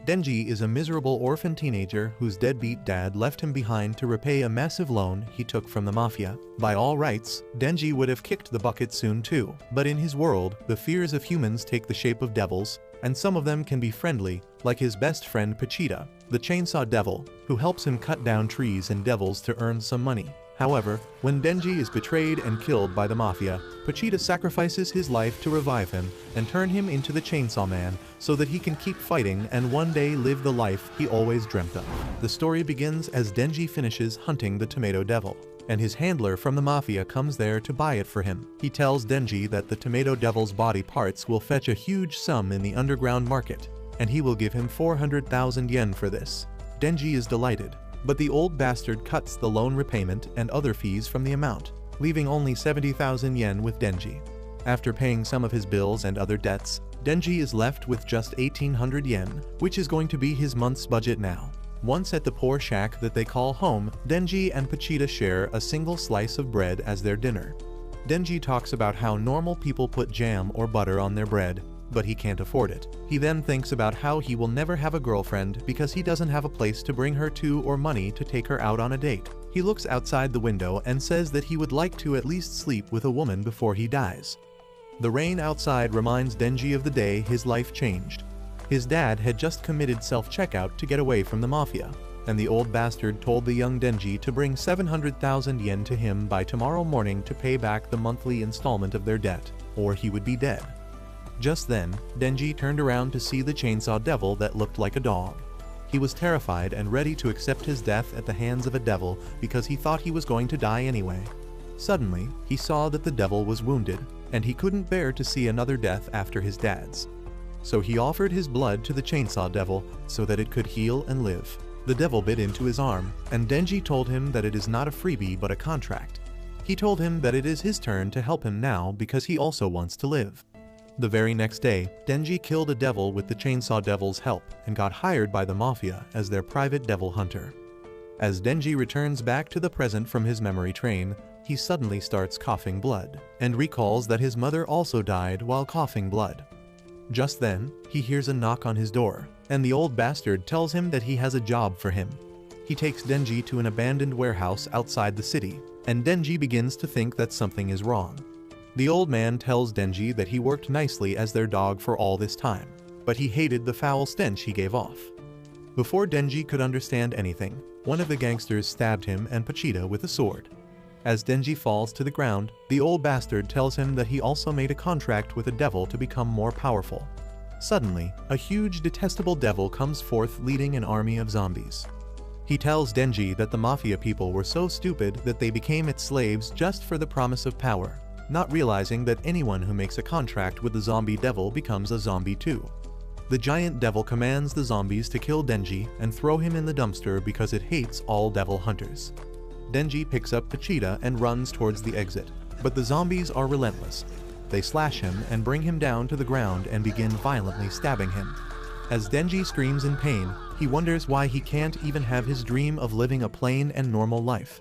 Denji is a miserable orphan teenager whose deadbeat dad left him behind to repay a massive loan he took from the mafia. By all rights, Denji would have kicked the bucket soon too, but in his world, the fears of humans take the shape of devils, and some of them can be friendly, like his best friend Pochita, the chainsaw devil, who helps him cut down trees and devils to earn some money. However, when Denji is betrayed and killed by the mafia, Pochita sacrifices his life to revive him and turn him into the Chainsaw Man so that he can keep fighting and one day live the life he always dreamt of. The story begins as Denji finishes hunting the Tomato Devil, and his handler from the mafia comes there to buy it for him. He tells Denji that the Tomato Devil's body parts will fetch a huge sum in the underground market, and he will give him 400,000 yen for this. Denji is delighted, but the old bastard cuts the loan repayment and other fees from the amount, leaving only 70,000 yen with Denji. After paying some of his bills and other debts, Denji is left with just 1,800 yen, which is going to be his month's budget now. Once at the poor shack that they call home, Denji and Pochita share a single slice of bread as their dinner. Denji talks about how normal people put jam or butter on their bread, but he can't afford it. He then thinks about how he will never have a girlfriend because he doesn't have a place to bring her to or money to take her out on a date. He looks outside the window and says that he would like to at least sleep with a woman before he dies. The rain outside reminds Denji of the day his life changed. His dad had just committed self-checkout to get away from the mafia, and the old bastard told the young Denji to bring 700,000 yen to him by tomorrow morning to pay back the monthly installment of their debt, or he would be dead. Just then, Denji turned around to see the chainsaw devil that looked like a dog. He was terrified and ready to accept his death at the hands of a devil because he thought he was going to die anyway. Suddenly, he saw that the devil was wounded, and he couldn't bear to see another death after his dad's. So he offered his blood to the chainsaw devil so that it could heal and live. The devil bit into his arm, and Denji told him that it is not a freebie but a contract. He told him that it is his turn to help him now because he also wants to live. The very next day, Denji killed a devil with the chainsaw devil's help and got hired by the mafia as their private devil hunter. As Denji returns back to the present from his memory train, he suddenly starts coughing blood and recalls that his mother also died while coughing blood. Just then, he hears a knock on his door, and the old bastard tells him that he has a job for him. He takes Denji to an abandoned warehouse outside the city, and Denji begins to think that something is wrong. The old man tells Denji that he worked nicely as their dog for all this time, but he hated the foul stench he gave off. Before Denji could understand anything, one of the gangsters stabbed him and Pochita with a sword. As Denji falls to the ground, the old bastard tells him that he also made a contract with a devil to become more powerful. Suddenly, a huge detestable devil comes forth leading an army of zombies. He tells Denji that the mafia people were so stupid that they became its slaves just for the promise of power, not realizing that anyone who makes a contract with the zombie devil becomes a zombie too. The giant devil commands the zombies to kill Denji and throw him in the dumpster because it hates all devil hunters. Denji picks up Pochita and runs towards the exit, but the zombies are relentless. They slash him and bring him down to the ground and begin violently stabbing him. As Denji screams in pain, he wonders why he can't even have his dream of living a plain and normal life.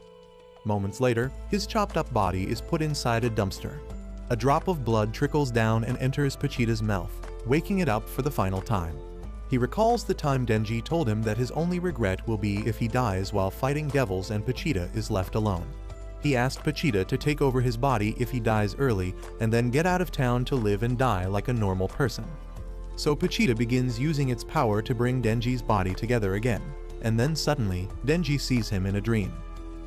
Moments later, his chopped up body is put inside a dumpster. A drop of blood trickles down and enters Pochita's mouth, waking it up for the final time. He recalls the time Denji told him that his only regret will be if he dies while fighting devils and Pochita is left alone. He asked Pochita to take over his body if he dies early and then get out of town to live and die like a normal person. So Pochita begins using its power to bring Denji's body together again, and then suddenly, Denji sees him in a dream.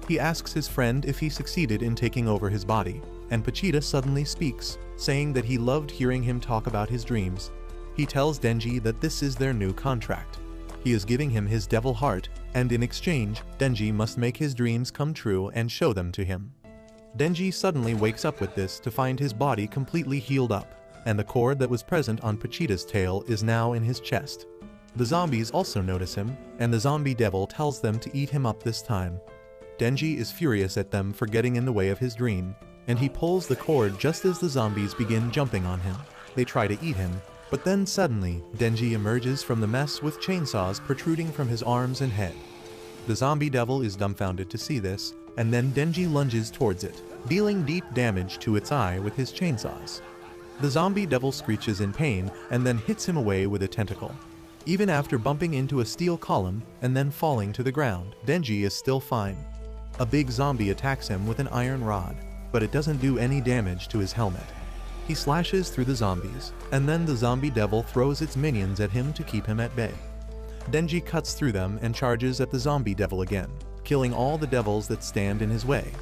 He asks his friend if he succeeded in taking over his body, and Pochita suddenly speaks, saying that he loved hearing him talk about his dreams. He tells Denji that this is their new contract. He is giving him his devil heart, and in exchange, Denji must make his dreams come true and show them to him. Denji suddenly wakes up with this to find his body completely healed up, and the cord that was present on Pochita's tail is now in his chest. The zombies also notice him, and the zombie devil tells them to eat him up this time. Denji is furious at them for getting in the way of his dream, and he pulls the cord just as the zombies begin jumping on him. They try to eat him, but then suddenly, Denji emerges from the mess with chainsaws protruding from his arms and head. The zombie devil is dumbfounded to see this, and then Denji lunges towards it, dealing deep damage to its eye with his chainsaws. The zombie devil screeches in pain and then hits him away with a tentacle. Even after bumping into a steel column and then falling to the ground, Denji is still fine. A big zombie attacks him with an iron rod, but it doesn't do any damage to his helmet. He slashes through the zombies, and then the zombie devil throws its minions at him to keep him at bay. Denji cuts through them and charges at the zombie devil again, killing all the devils that stand in his way.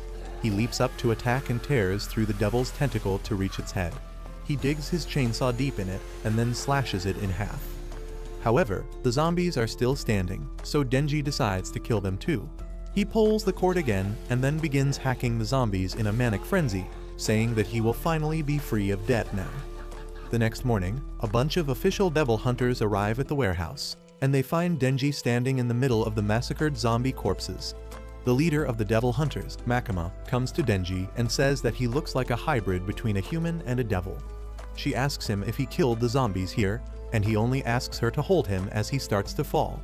He leaps up to attack and tears through the devil's tentacle to reach its head. He digs his chainsaw deep in it and then slashes it in half. However, the zombies are still standing, so Denji decides to kill them too. He pulls the cord again and then begins hacking the zombies in a manic frenzy, saying that he will finally be free of debt now. The next morning, a bunch of official devil hunters arrive at the warehouse, and they find Denji standing in the middle of the massacred zombie corpses. The leader of the devil hunters, Makima, comes to Denji and says that he looks like a hybrid between a human and a devil. She asks him if he killed the zombies here, and he only asks her to hold him as he starts to fall.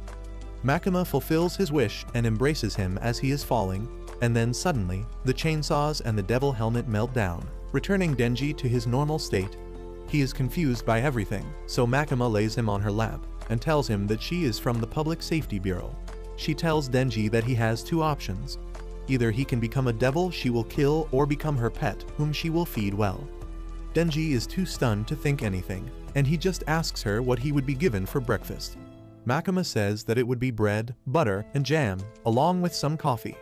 Makima fulfills his wish and embraces him as he is falling, and then suddenly, the chainsaws and the devil helmet melt down, returning Denji to his normal state. He is confused by everything, so Makima lays him on her lap and tells him that she is from the Public Safety Bureau. She tells Denji that he has two options. Either he can become a devil she will kill or become her pet, whom she will feed well. Denji is too stunned to think anything, and he just asks her what he would be given for breakfast. Makima says that it would be bread, butter, and jam, along with some coffee.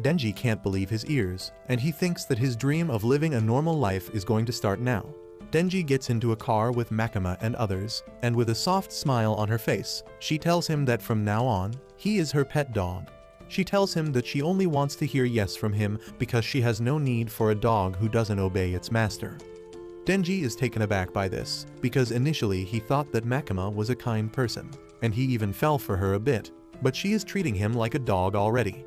Denji can't believe his ears, and he thinks that his dream of living a normal life is going to start now. Denji gets into a car with Makima and others, and with a soft smile on her face, she tells him that from now on, he is her pet dog. She tells him that she only wants to hear yes from him because she has no need for a dog who doesn't obey its master. Denji is taken aback by this, because initially he thought that Makima was a kind person, and he even fell for her a bit, but she is treating him like a dog already.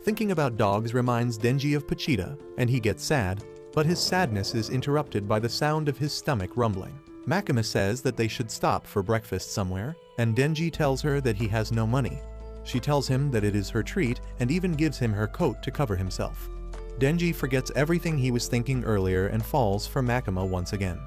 Thinking about dogs reminds Denji of Pochita, and he gets sad, but his sadness is interrupted by the sound of his stomach rumbling. Makima says that they should stop for breakfast somewhere, and Denji tells her that he has no money. She tells him that it is her treat and even gives him her coat to cover himself. Denji forgets everything he was thinking earlier and falls for Makima once again.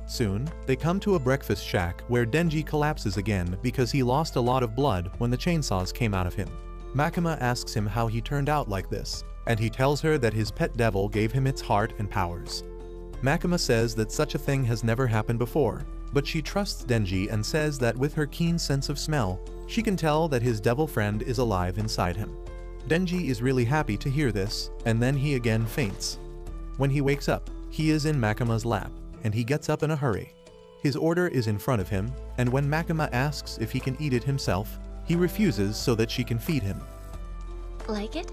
Soon, they come to a breakfast shack where Denji collapses again because he lost a lot of blood when the chainsaws came out of him. Makima asks him how he turned out like this, and he tells her that his pet devil gave him its heart and powers. Makima says that such a thing has never happened before, but she trusts Denji and says that with her keen sense of smell, she can tell that his devil friend is alive inside him. Denji is really happy to hear this, and then he again faints. When he wakes up, he is in Makima's lap, and he gets up in a hurry. His order is in front of him, and when Makima asks if he can eat it himself, he refuses so that she can feed him. Like it?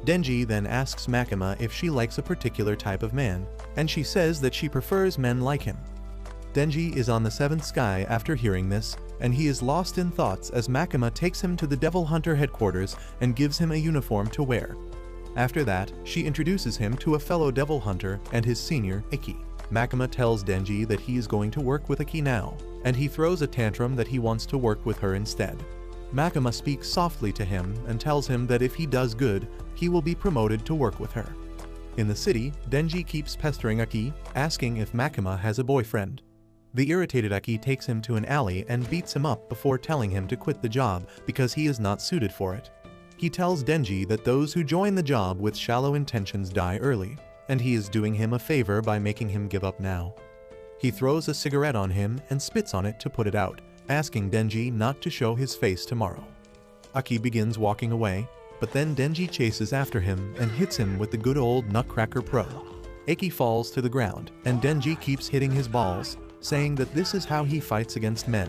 Denji then asks Makima if she likes a particular type of man, and she says that she prefers men like him. Denji is on the seventh sky after hearing this, and he is lost in thoughts as Makima takes him to the Devil Hunter headquarters and gives him a uniform to wear. After that, she introduces him to a fellow Devil Hunter and his senior, Iki. Makima tells Denji that he is going to work with Iki now, and he throws a tantrum that he wants to work with her instead. Makima speaks softly to him and tells him that if he does good, he will be promoted to work with her. In the city, Denji keeps pestering Aki, asking if Makima has a boyfriend. The irritated Aki takes him to an alley and beats him up before telling him to quit the job because he is not suited for it. He tells Denji that those who join the job with shallow intentions die early, and he is doing him a favor by making him give up now. He throws a cigarette on him and spits on it to put it out, asking Denji not to show his face tomorrow. Aki begins walking away, but then Denji chases after him and hits him with the good old Nutcracker Pro. Aki falls to the ground, and Denji keeps hitting his balls, saying that this is how he fights against men.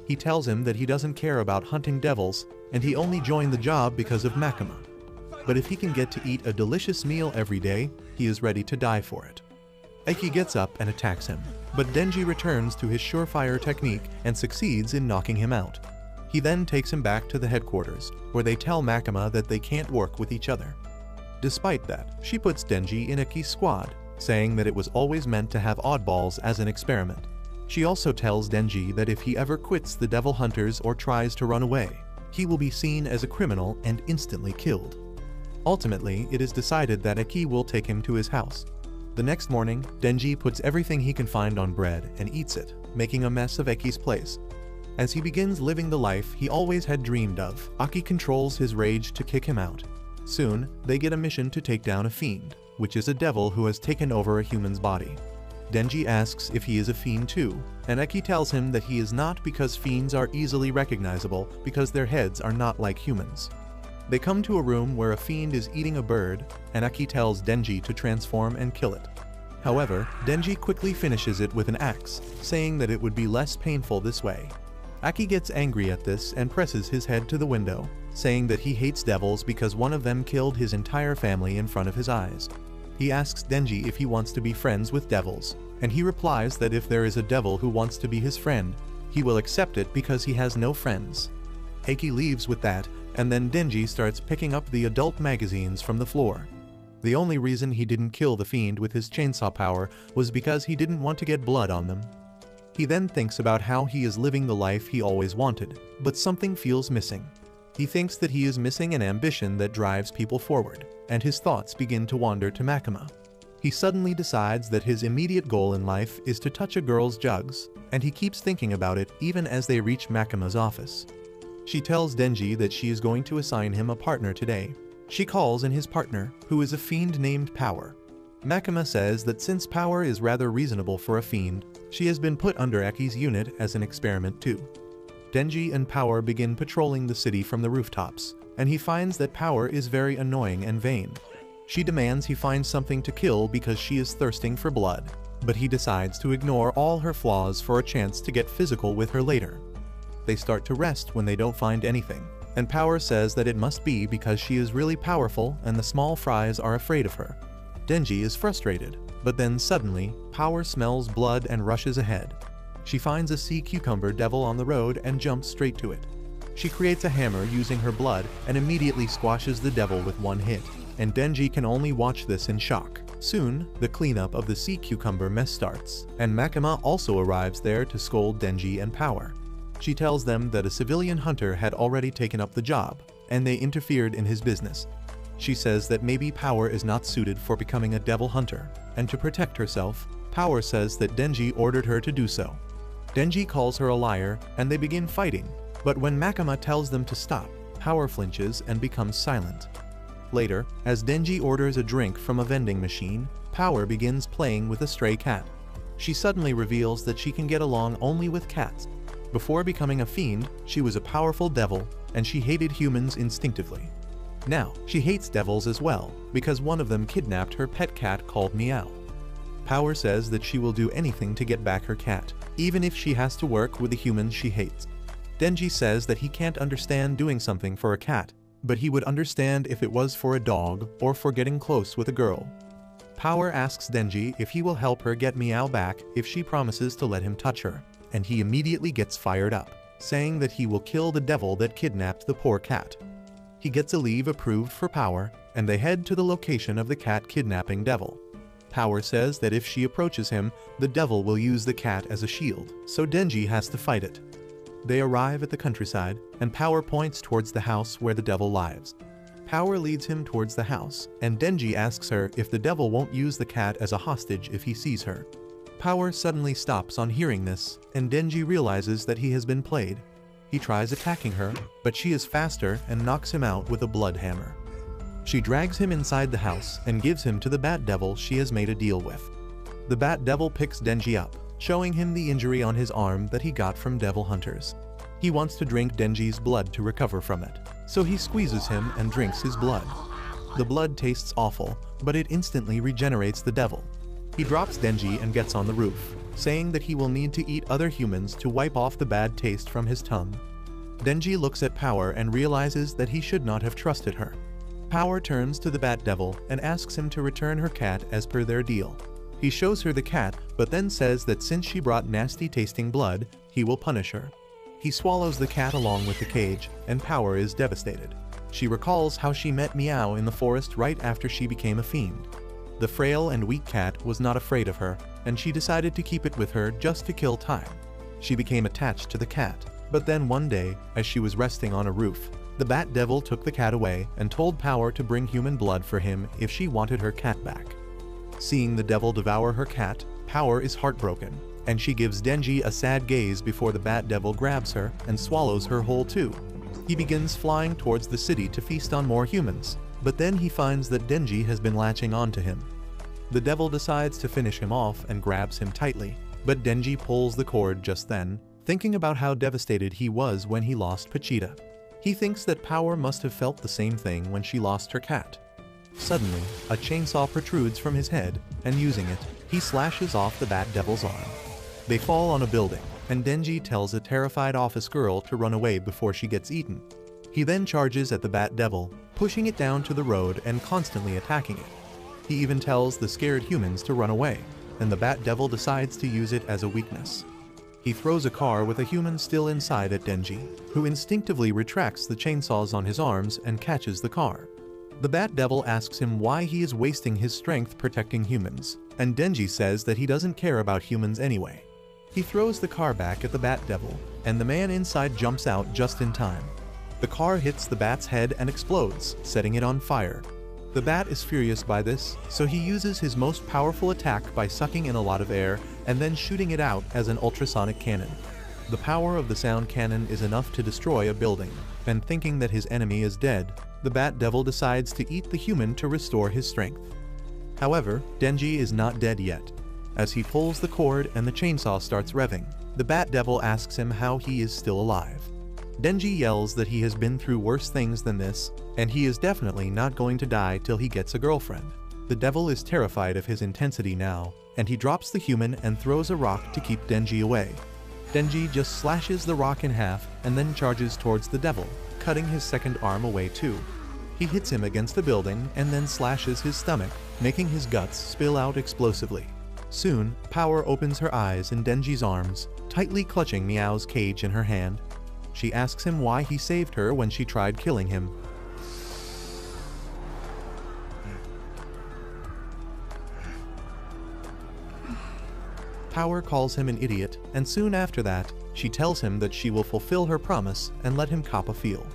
He tells him that he doesn't care about hunting devils, and he only joined the job because of Makima. But if he can get to eat a delicious meal every day, he is ready to die for it. Aki gets up and attacks him, but Denji returns to his surefire technique and succeeds in knocking him out. He then takes him back to the headquarters, where they tell Makima that they can't work with each other. Despite that, she puts Denji in Aki's squad, saying that it was always meant to have oddballs as an experiment. She also tells Denji that if he ever quits the Devil Hunters or tries to run away, he will be seen as a criminal and instantly killed. Ultimately, it is decided that Aki will take him to his house. The next morning, Denji puts everything he can find on bread and eats it, making a mess of Aki's place. As he begins living the life he always had dreamed of, Aki controls his rage to kick him out. Soon, they get a mission to take down a fiend, which is a devil who has taken over a human's body. Denji asks if he is a fiend too, and Eki tells him that he is not because fiends are easily recognizable because their heads are not like humans. They come to a room where a fiend is eating a bird, and Eki tells Denji to transform and kill it. However, Denji quickly finishes it with an axe, saying that it would be less painful this way. Aki gets angry at this and presses his head to the window, saying that he hates devils because one of them killed his entire family in front of his eyes. He asks Denji if he wants to be friends with devils, and he replies that if there is a devil who wants to be his friend, he will accept it because he has no friends. Eki leaves with that, and then Denji starts picking up the adult magazines from the floor. The only reason he didn't kill the fiend with his chainsaw power was because he didn't want to get blood on them. He then thinks about how he is living the life he always wanted, but something feels missing. He thinks that he is missing an ambition that drives people forward, and his thoughts begin to wander to Makima. He suddenly decides that his immediate goal in life is to touch a girl's jugs, and he keeps thinking about it even as they reach Makima's office. She tells Denji that she is going to assign him a partner today. She calls in his partner, who is a fiend named Power. Makima says that since Power is rather reasonable for a fiend, she has been put under Eki's unit as an experiment too. Denji and Power begin patrolling the city from the rooftops, and he finds that Power is very annoying and vain. She demands he find something to kill because she is thirsting for blood, but he decides to ignore all her flaws for a chance to get physical with her later. They start to rest when they don't find anything, and Power says that it must be because she is really powerful and the small fries are afraid of her. Denji is frustrated, but then suddenly, Power smells blood and rushes ahead. She finds a sea cucumber devil on the road and jumps straight to it. She creates a hammer using her blood and immediately squashes the devil with one hit, and Denji can only watch this in shock. Soon, the cleanup of the sea cucumber mess starts, and Makima also arrives there to scold Denji and Power. She tells them that a civilian hunter had already taken up the job, and they interfered in his business. She says that maybe Power is not suited for becoming a devil hunter, and to protect herself, Power says that Denji ordered her to do so. Denji calls her a liar, and they begin fighting, but when Makima tells them to stop, Power flinches and becomes silent. Later, as Denji orders a drink from a vending machine, Power begins playing with a stray cat. She suddenly reveals that she can get along only with cats. Before becoming a fiend, she was a powerful devil, and she hated humans instinctively. Now, she hates devils as well, because one of them kidnapped her pet cat called Meow. Power says that she will do anything to get back her cat, even if she has to work with the humans she hates. Denji says that he can't understand doing something for a cat, but he would understand if it was for a dog or for getting close with a girl. Power asks Denji if he will help her get Meow back if she promises to let him touch her, and he immediately gets fired up, saying that he will kill the devil that kidnapped the poor cat. He gets a leave approved for Power, and they head to the location of the cat kidnapping devil. Power says that if she approaches him, the devil will use the cat as a shield, so Denji has to fight it. They arrive at the countryside, and Power points towards the house where the devil lives. Power leads him towards the house, and Denji asks her if the devil won't use the cat as a hostage if he sees her. Power suddenly stops on hearing this, and Denji realizes that he has been played. He tries attacking her, but she is faster and knocks him out with a blood hammer. She drags him inside the house and gives him to the Bat Devil she has made a deal with. The Bat Devil picks Denji up, showing him the injury on his arm that he got from devil hunters. He wants to drink Denji's blood to recover from it, so he squeezes him and drinks his blood. The blood tastes awful, but it instantly regenerates the devil. He drops Denji and gets on the roof, saying that he will need to eat other humans to wipe off the bad taste from his tongue. Denji looks at Power and realizes that he should not have trusted her. Power turns to the Bat Devil and asks him to return her cat as per their deal. He shows her the cat, but then says that since she brought nasty-tasting blood, he will punish her. He swallows the cat along with the cage, and Power is devastated. She recalls how she met Meow in the forest right after she became a fiend. The frail and weak cat was not afraid of her, and she decided to keep it with her just to kill time. She became attached to the cat, but then one day, as she was resting on a roof, the Bat Devil took the cat away and told Power to bring human blood for him if she wanted her cat back. Seeing the devil devour her cat, Power is heartbroken, and she gives Denji a sad gaze before the Bat Devil grabs her and swallows her whole too. He begins flying towards the city to feast on more humans, but then he finds that Denji has been latching onto him. The devil decides to finish him off and grabs him tightly, but Denji pulls the cord just then, thinking about how devastated he was when he lost Pochita. He thinks that Power must have felt the same thing when she lost her cat. Suddenly, a chainsaw protrudes from his head, and using it, he slashes off the Bat Devil's arm. They fall on a building, and Denji tells a terrified office girl to run away before she gets eaten. He then charges at the Bat Devil, pushing it down to the road and constantly attacking it. He even tells the scared humans to run away, and the Bat Devil decides to use it as a weakness. He throws a car with a human still inside at Denji, who instinctively retracts the chainsaws on his arms and catches the car. The Bat Devil asks him why he is wasting his strength protecting humans, and Denji says that he doesn't care about humans anyway. He throws the car back at the Bat Devil, and the man inside jumps out just in time. The car hits the Bat's head and explodes, setting it on fire. The Bat is furious by this, so he uses his most powerful attack by sucking in a lot of air and then shooting it out as an ultrasonic cannon. The power of the sound cannon is enough to destroy a building, and thinking that his enemy is dead, the Bat Devil decides to eat the human to restore his strength. However, Denji is not dead yet. As he pulls the cord and the chainsaw starts revving, the Bat Devil asks him how he is still alive. Denji yells that he has been through worse things than this, and he is definitely not going to die till he gets a girlfriend. The devil is terrified of his intensity now, and he drops the human and throws a rock to keep Denji away. Denji just slashes the rock in half and then charges towards the devil, cutting his second arm away too. He hits him against a building and then slashes his stomach, making his guts spill out explosively. Soon, Power opens her eyes in Denji's arms, tightly clutching Meow's cage in her hand. She asks him why he saved her when she tried killing him. Power calls him an idiot, and soon after that, she tells him that she will fulfill her promise and let him cop a feel.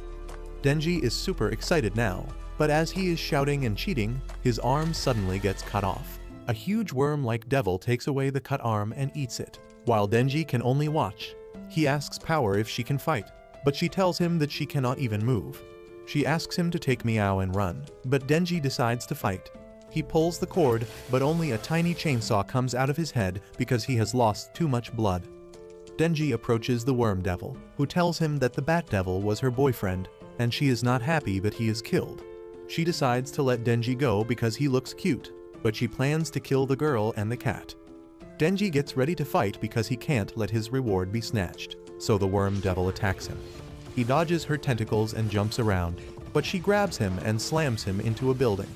Denji is super excited now, but as he is shouting and cheating, his arm suddenly gets cut off. A huge worm-like devil takes away the cut arm and eats it, while Denji can only watch. He asks Power if she can fight, but she tells him that she cannot even move. She asks him to take Meow and run, but Denji decides to fight. He pulls the cord, but only a tiny chainsaw comes out of his head because he has lost too much blood. Denji approaches the Worm Devil, who tells him that the Bat Devil was her boyfriend, and she is not happy that he is killed. She decides to let Denji go because he looks cute, but she plans to kill the girl and the cat. Denji gets ready to fight because he can't let his reward be snatched, so the Worm Devil attacks him. He dodges her tentacles and jumps around, but she grabs him and slams him into a building.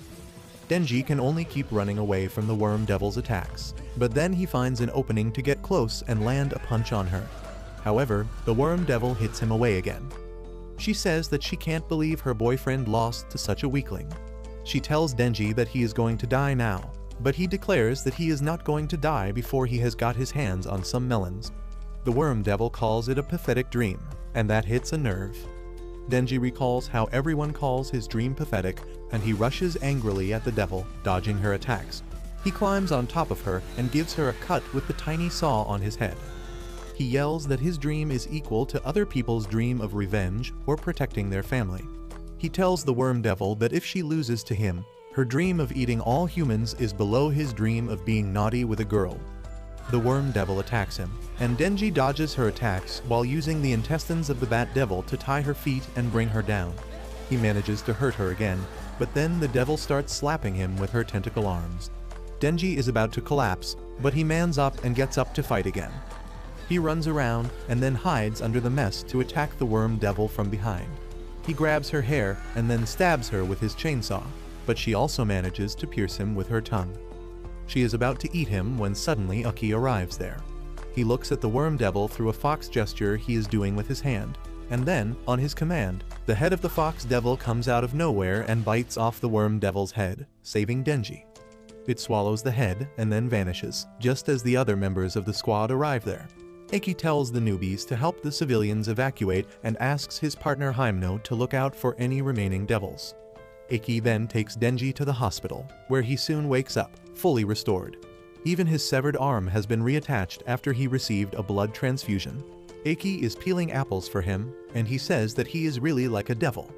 Denji can only keep running away from the Worm Devil's attacks, but then he finds an opening to get close and land a punch on her. However, the Worm Devil hits him away again. She says that she can't believe her boyfriend lost to such a weakling. She tells Denji that he is going to die now, but he declares that he is not going to die before he has got his hands on some melons. The Worm Devil calls it a pathetic dream, and that hits a nerve. Denji recalls how everyone calls his dream pathetic, and he rushes angrily at the devil, dodging her attacks. He climbs on top of her and gives her a cut with the tiny saw on his head. He yells that his dream is equal to other people's dream of revenge or protecting their family. He tells the Worm Devil that if she loses to him, her dream of eating all humans is below his dream of being naughty with a girl. The Worm Devil attacks him, and Denji dodges her attacks while using the intestines of the Bat Devil to tie her feet and bring her down. He manages to hurt her again, but then the devil starts slapping him with her tentacle arms. Denji is about to collapse, but he mans up and gets up to fight again. He runs around and then hides under the mess to attack the Worm Devil from behind. He grabs her hair and then stabs her with his chainsaw, but she also manages to pierce him with her tongue. She is about to eat him when suddenly Uki arrives there. He looks at the Worm Devil through a fox gesture he is doing with his hand, and then, on his command, the head of the Fox Devil comes out of nowhere and bites off the Worm Devil's head, saving Denji. It swallows the head and then vanishes, just as the other members of the squad arrive there. Iki tells the newbies to help the civilians evacuate and asks his partner Hymno to look out for any remaining devils. Iki then takes Denji to the hospital, where he soon wakes up, fully restored. Even his severed arm has been reattached after he received a blood transfusion. Aki is peeling apples for him, and he says that he is really like a devil.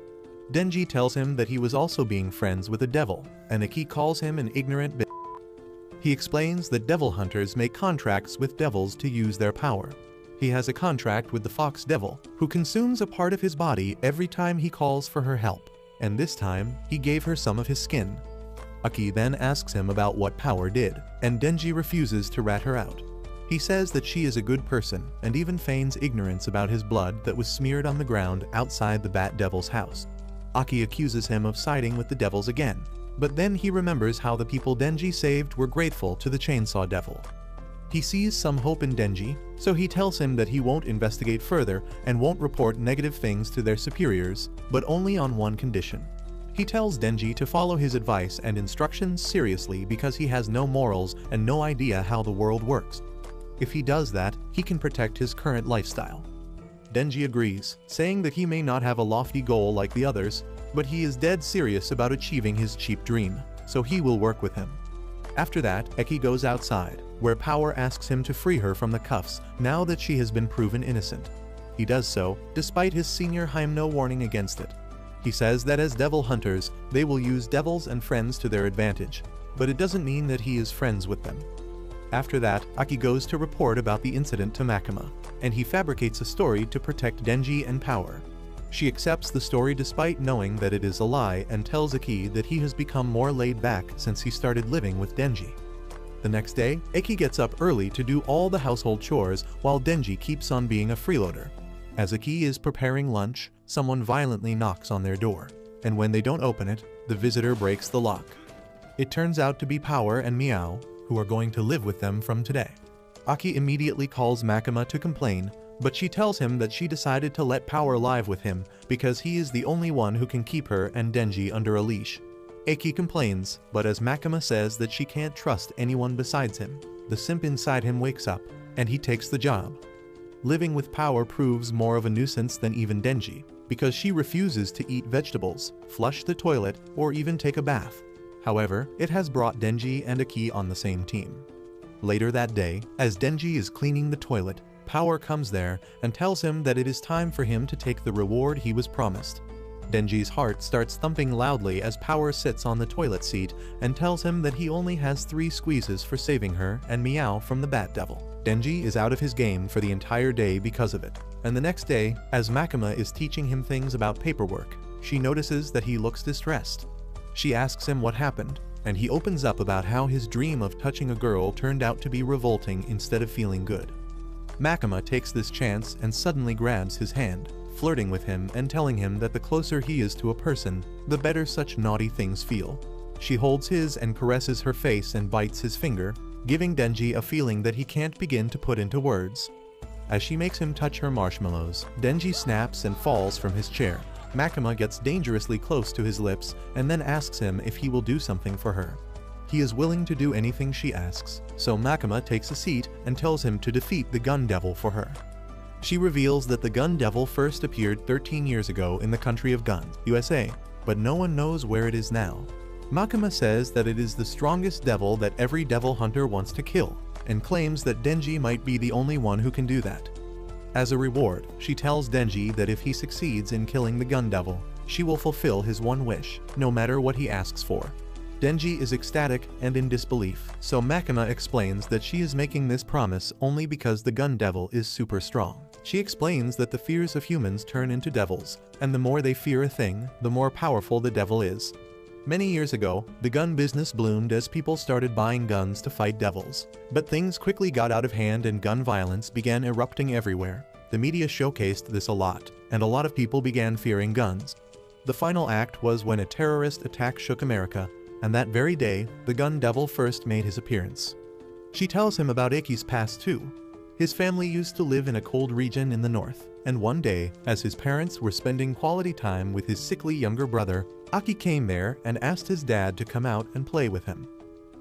Denji tells him that he was also being friends with a devil, and Aki calls him an ignorant bitch. He explains that devil hunters make contracts with devils to use their power. He has a contract with the fox devil, who consumes a part of his body every time he calls for her help, and this time he gave her some of his skin. Aki then asks him about what power did, and Denji refuses to rat her out. He says that she is a good person and even feigns ignorance about his blood that was smeared on the ground outside the Bat Devil's house. Aki accuses him of siding with the devils again, but then he remembers how the people Denji saved were grateful to the Chainsaw Devil. He sees some hope in Denji, so he tells him that he won't investigate further and won't report negative things to their superiors, but only on one condition. He tells Denji to follow his advice and instructions seriously because he has no morals and no idea how the world works. If he does that, he can protect his current lifestyle. Denji agrees, saying that he may not have a lofty goal like the others, but he is dead serious about achieving his cheap dream, so he will work with him. After that, Eki goes outside, where Power asks him to free her from the cuffs now that she has been proven innocent. He does so, despite his senior Hyemno warning against it. He says that as devil hunters, they will use devils and friends to their advantage, but it doesn't mean that he is friends with them. After that, Aki goes to report about the incident to Makima, and he fabricates a story to protect Denji and Power. She accepts the story despite knowing that it is a lie and tells Aki that he has become more laid back since he started living with Denji. The next day, Aki gets up early to do all the household chores while Denji keeps on being a freeloader. As Aki is preparing lunch, someone violently knocks on their door, and when they don't open it, the visitor breaks the lock. It turns out to be Power and Meow, who are going to live with them from today. Aki immediately calls Makima to complain, but she tells him that she decided to let Power live with him because he is the only one who can keep her and Denji under a leash. Aki complains, but as Makima says that she can't trust anyone besides him, the simp inside him wakes up, and he takes the job. Living with Power proves more of a nuisance than even Denji, because she refuses to eat vegetables, flush the toilet, or even take a bath. However, it has brought Denji and Aki on the same team. Later that day, as Denji is cleaning the toilet, Power comes there and tells him that it is time for him to take the reward he was promised. Denji's heart starts thumping loudly as Power sits on the toilet seat and tells him that he only has 3 squeezes for saving her and Meow from the Bat Devil. Denji is out of his game for the entire day because of it, and the next day, as Makima is teaching him things about paperwork, she notices that he looks distressed. She asks him what happened, and he opens up about how his dream of touching a girl turned out to be revolting instead of feeling good. Makima takes this chance and suddenly grabs his hand, flirting with him and telling him that the closer he is to a person, the better such naughty things feel. She holds his and caresses her face and bites his finger, giving Denji a feeling that he can't begin to put into words. As she makes him touch her marshmallows, Denji snaps and falls from his chair. Makima gets dangerously close to his lips and then asks him if he will do something for her. He is willing to do anything she asks, so Makima takes a seat and tells him to defeat the Gun Devil for her. She reveals that the Gun Devil first appeared 13 years ago in the country of Guns, USA, but no one knows where it is now. Makima says that it is the strongest devil that every devil hunter wants to kill, and claims that Denji might be the only one who can do that. As a reward, she tells Denji that if he succeeds in killing the Gun Devil, she will fulfill his one wish, no matter what he asks for. Denji is ecstatic and in disbelief, so Makima explains that she is making this promise only because the Gun Devil is super strong. She explains that the fears of humans turn into devils, and the more they fear a thing, the more powerful the devil is. Many years ago, the gun business bloomed as people started buying guns to fight devils. But things quickly got out of hand and gun violence began erupting everywhere. The media showcased this a lot, and a lot of people began fearing guns. The final act was when a terrorist attack shook America, and that very day, the Gun Devil first made his appearance. She tells him about Aki's past too. His family used to live in a cold region in the north, and one day, as his parents were spending quality time with his sickly younger brother, Aki came there and asked his dad to come out and play with him.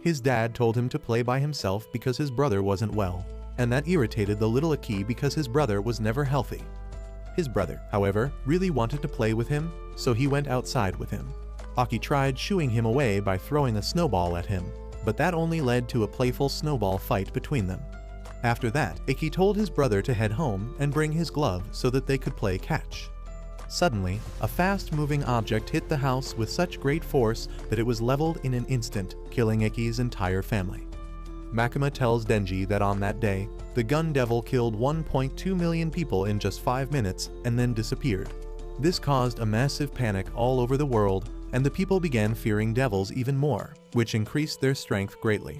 His dad told him to play by himself because his brother wasn't well, and that irritated the little Aki because his brother was never healthy. His brother, however, really wanted to play with him, so he went outside with him. Aki tried shooing him away by throwing a snowball at him, but that only led to a playful snowball fight between them. After that, Iki told his brother to head home and bring his glove so that they could play catch. Suddenly, a fast-moving object hit the house with such great force that it was leveled in an instant, killing Iki's entire family. Makima tells Denji that on that day, the gun devil killed 1.2 million people in just 5 minutes and then disappeared. This caused a massive panic all over the world, and the people began fearing devils even more, which increased their strength greatly.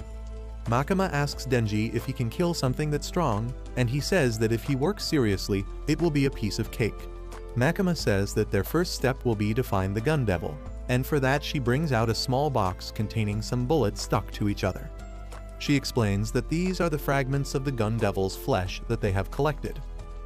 Makima asks Denji if he can kill something that's strong, and he says that if he works seriously, it will be a piece of cake. Makima says that their first step will be to find the gun devil, and for that she brings out a small box containing some bullets stuck to each other. She explains that these are the fragments of the gun devil's flesh that they have collected.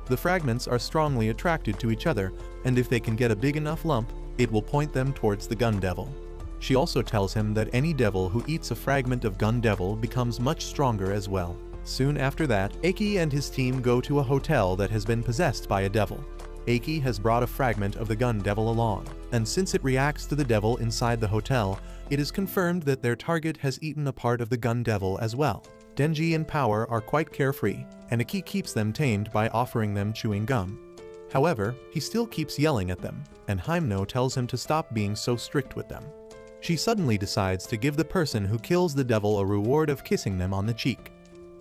The fragments are strongly attracted to each other, and if they can get a big enough lump, it will point them towards the gun devil. She also tells him that any devil who eats a fragment of gun devil becomes much stronger as well. Soon after that, Iki and his team go to a hotel that has been possessed by a devil. Iki has brought a fragment of the gun devil along, and since it reacts to the devil inside the hotel, it is confirmed that their target has eaten a part of the gun devil as well. Denji and Power are quite carefree, and Iki keeps them tamed by offering them chewing gum. However, he still keeps yelling at them, and Himeno tells him to stop being so strict with them. She suddenly decides to give the person who kills the devil a reward of kissing them on the cheek.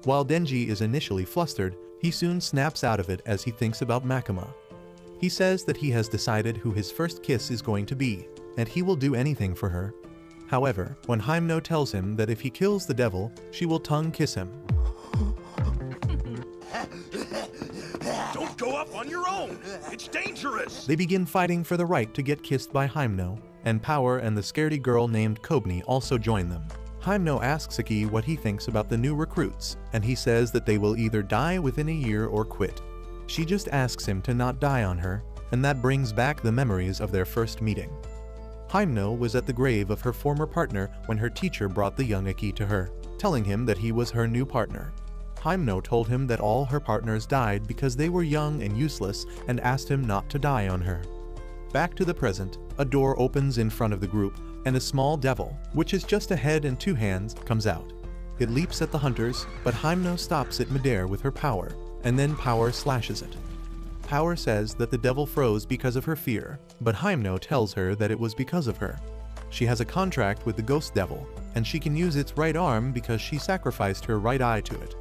While Denji is initially flustered, he soon snaps out of it as he thinks about Makima. He says that he has decided who his first kiss is going to be, and he will do anything for her. However, when Himeno tells him that if he kills the devil, she will tongue kiss him. Don't go up on your own! It's dangerous! They begin fighting for the right to get kissed by Himeno, and Power and the scaredy girl named Kobni also join them. Himeno asks Iki what he thinks about the new recruits, and he says that they will either die within a year or quit. She just asks him to not die on her, and that brings back the memories of their first meeting. Himeno was at the grave of her former partner when her teacher brought the young Iki to her, telling him that he was her new partner. Himeno told him that all her partners died because they were young and useless and asked him not to die on her. Back to the present, a door opens in front of the group, and a small devil, which is just a head and 2 hands, comes out. It leaps at the hunters, but Himeno stops it midair with her power, and then Power slashes it. Power says that the devil froze because of her fear, but Himeno tells her that it was because of her. She has a contract with the ghost devil, and she can use its right arm because she sacrificed her right eye to it.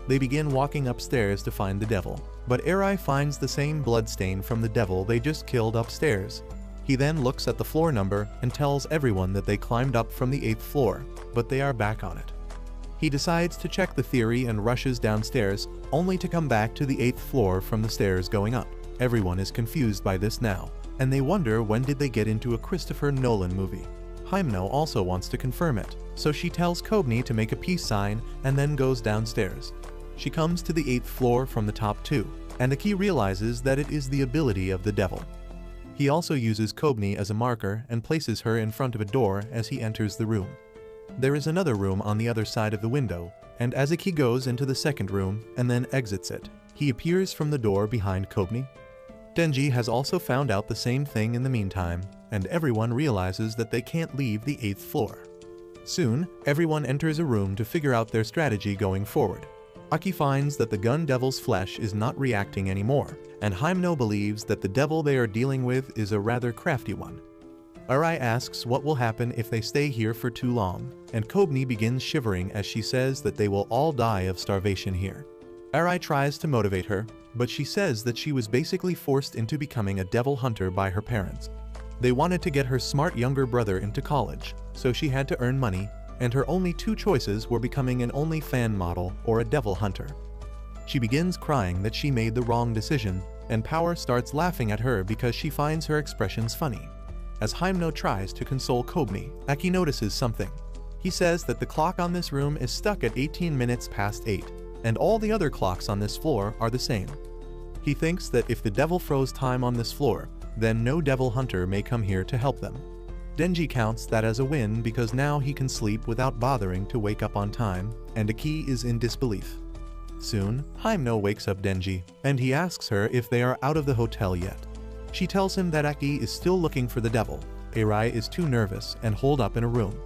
They begin walking upstairs to find the devil, but Eri finds the same bloodstain from the devil they just killed upstairs. He then looks at the floor number and tells everyone that they climbed up from the 8th floor, but they are back on it. He decides to check the theory and rushes downstairs, only to come back to the 8th floor from the stairs going up. Everyone is confused by this now, and they wonder when did they get into a Christopher Nolan movie. Himeno also wants to confirm it, so she tells Kobni to make a peace sign and then goes downstairs. She comes to the 8th floor from the top too, and Iki realizes that it is the ability of the devil. He also uses Kobni as a marker and places her in front of a door as he enters the room. There is another room on the other side of the window, and as Iki goes into the second room and then exits it, he appears from the door behind Kobni. Denji has also found out the same thing in the meantime, and everyone realizes that they can't leave the 8th floor. Soon, everyone enters a room to figure out their strategy going forward. Aki finds that the gun devil's flesh is not reacting anymore, and Himeno believes that the devil they are dealing with is a rather crafty one. Eri asks what will happen if they stay here for too long, and Kobni begins shivering as she says that they will all die of starvation here. Eri tries to motivate her, but she says that she was basically forced into becoming a devil hunter by her parents. They wanted to get her smart younger brother into college, so she had to earn money, and her only 2 choices were becoming an OnlyFans model or a devil hunter. She begins crying that she made the wrong decision, and Power starts laughing at her because she finds her expressions funny. As Himeno tries to console Kobni, Aki notices something. He says that the clock on this room is stuck at 18 minutes past 8, and all the other clocks on this floor are the same. He thinks that if the devil froze time on this floor, then no devil hunter may come here to help them. Denji counts that as a win because now he can sleep without bothering to wake up on time, and Aki is in disbelief. Soon, Himeno wakes up Denji, and he asks her if they are out of the hotel yet. She tells him that Aki is still looking for the devil. Eri is too nervous and holed up in a room.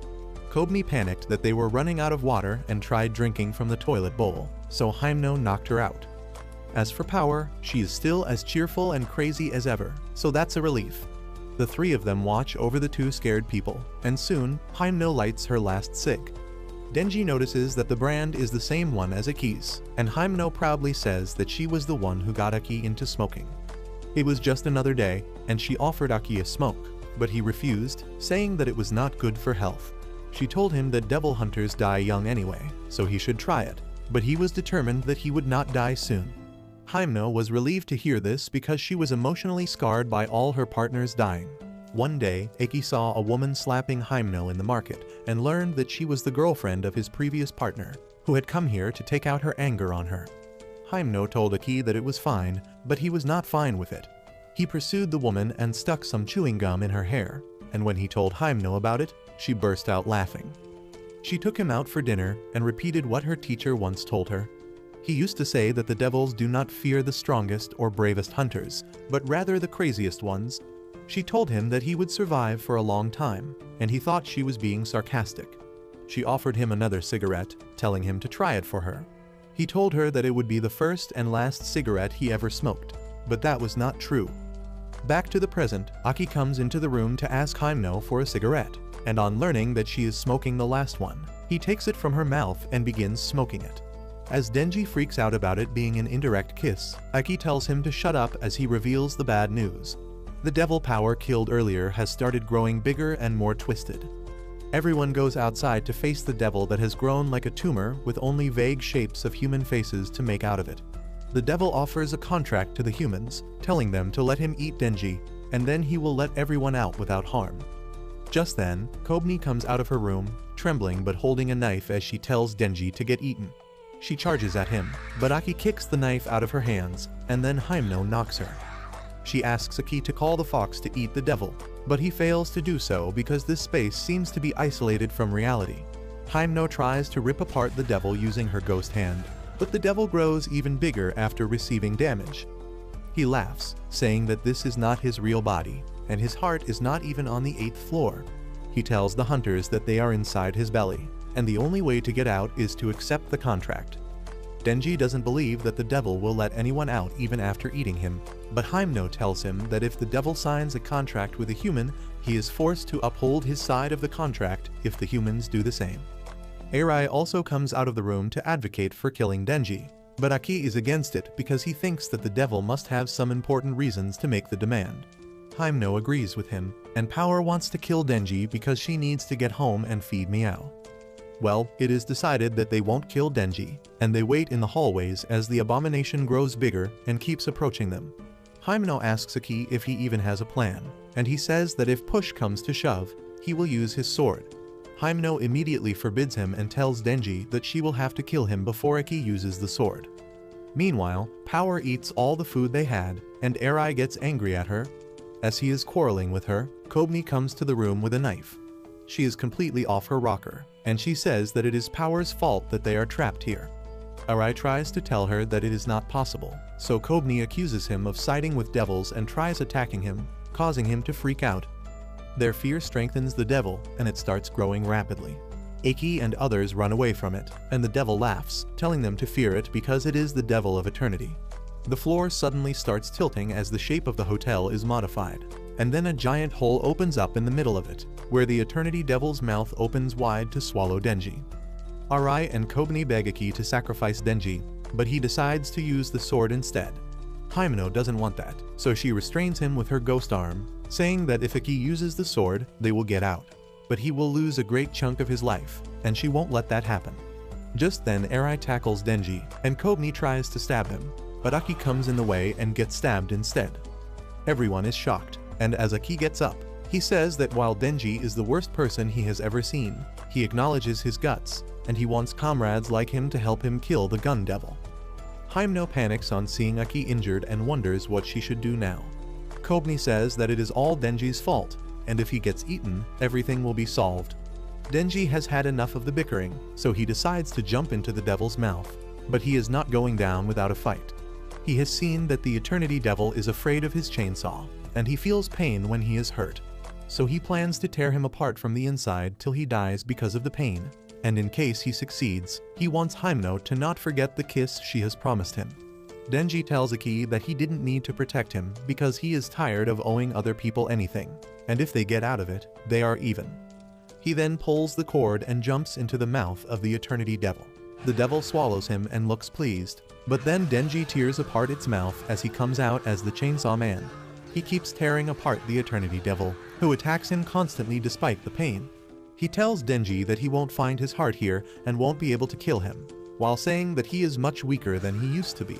Kobni panicked that they were running out of water and tried drinking from the toilet bowl, so Hymno knocked her out. As for Power, she is still as cheerful and crazy as ever, so that's a relief. The three of them watch over the two scared people, and soon, Hymno lights her last cig. Denji notices that the brand is the same one as Aki's, and Hymno proudly says that she was the one who got Aki into smoking. It was just another day, and she offered Aki a smoke, but he refused, saying that it was not good for health. She told him that devil hunters die young anyway, so he should try it, but he was determined that he would not die soon. Hymno was relieved to hear this because she was emotionally scarred by all her partners dying. One day, Aki saw a woman slapping Hymno in the market and learned that she was the girlfriend of his previous partner, who had come here to take out her anger on her. Hymno told Aki that it was fine, but he was not fine with it. He pursued the woman and stuck some chewing gum in her hair, and when he told Hymno about it, she burst out laughing. She took him out for dinner and repeated what her teacher once told her. He used to say that the devils do not fear the strongest or bravest hunters, but rather the craziest ones. She told him that he would survive for a long time, and he thought she was being sarcastic. She offered him another cigarette, telling him to try it for her. He told her that it would be the first and last cigarette he ever smoked, but that was not true. Back to the present, Aki comes into the room to ask Hymno for a cigarette, and on learning that she is smoking the last one, he takes it from her mouth and begins smoking it. As Denji freaks out about it being an indirect kiss, Aki tells him to shut up as he reveals the bad news. The devil Power killed earlier has started growing bigger and more twisted. Everyone goes outside to face the devil that has grown like a tumor with only vague shapes of human faces to make out of it. The devil offers a contract to the humans, telling them to let him eat Denji, and then he will let everyone out without harm. Just then, Kobni comes out of her room, trembling but holding a knife as she tells Denji to get eaten. She charges at him, but Aki kicks the knife out of her hands, and then Hymno knocks her. She asks Aki to call the fox to eat the devil, but he fails to do so because this space seems to be isolated from reality. Hymno tries to rip apart the devil using her ghost hand, but the devil grows even bigger after receiving damage. He laughs, saying that this is not his real body, and his heart is not even on the 8th floor. He tells the hunters that they are inside his belly, and the only way to get out is to accept the contract. Denji doesn't believe that the devil will let anyone out even after eating him, but Hymno tells him that if the devil signs a contract with a human, he is forced to uphold his side of the contract if the humans do the same. Arai also comes out of the room to advocate for killing Denji, but Aki is against it because he thinks that the devil must have some important reasons to make the demand. Hymno agrees with him, and Power wants to kill Denji because she needs to get home and feed Meow. Well, it is decided that they won't kill Denji, and they wait in the hallways as the abomination grows bigger and keeps approaching them. Hymno asks Aki if he even has a plan, and he says that if push comes to shove, he will use his sword. Hymno immediately forbids him and tells Denji that she will have to kill him before Aki uses the sword. Meanwhile, Power eats all the food they had, and Arai gets angry at her. As he is quarreling with her, Kobni comes to the room with a knife. She is completely off her rocker, and she says that it is Power's fault that they are trapped here. Arai tries to tell her that it is not possible, so Kobni accuses him of siding with devils and tries attacking him, causing him to freak out. Their fear strengthens the devil, and it starts growing rapidly. Aki and others run away from it, and the devil laughs, telling them to fear it because it is the devil of eternity. The floor suddenly starts tilting as the shape of the hotel is modified, and then a giant hole opens up in the middle of it, where the Eternity Devil's mouth opens wide to swallow Denji. Arai and Kobni beg Aki to sacrifice Denji, but he decides to use the sword instead. Hymno doesn't want that, so she restrains him with her ghost arm, saying that if Aki uses the sword, they will get out. But he will lose a great chunk of his life, and she won't let that happen. Just then Arai tackles Denji, and Kobni tries to stab him, but Aki comes in the way and gets stabbed instead. Everyone is shocked, and as Aki gets up, he says that while Denji is the worst person he has ever seen, he acknowledges his guts, and he wants comrades like him to help him kill the gun devil. Hymno panics on seeing Aki injured and wonders what she should do now. Kobni says that it is all Denji's fault, and if he gets eaten, everything will be solved. Denji has had enough of the bickering, so he decides to jump into the devil's mouth, but he is not going down without a fight. He has seen that the Eternity Devil is afraid of his chainsaw, and he feels pain when he is hurt. so he plans to tear him apart from the inside till he dies because of the pain. And in case he succeeds, he wants Hymno to not forget the kiss she has promised him. Denji tells Aki that he didn't need to protect him because he is tired of owing other people anything, and if they get out of it, they are even. He then pulls the cord and jumps into the mouth of the Eternity Devil. The devil swallows him and looks pleased, but then Denji tears apart its mouth as he comes out as the Chainsaw Man. He keeps tearing apart the Eternity Devil, who attacks him constantly despite the pain. He tells Denji that he won't find his heart here and won't be able to kill him, while saying that he is much weaker than he used to be.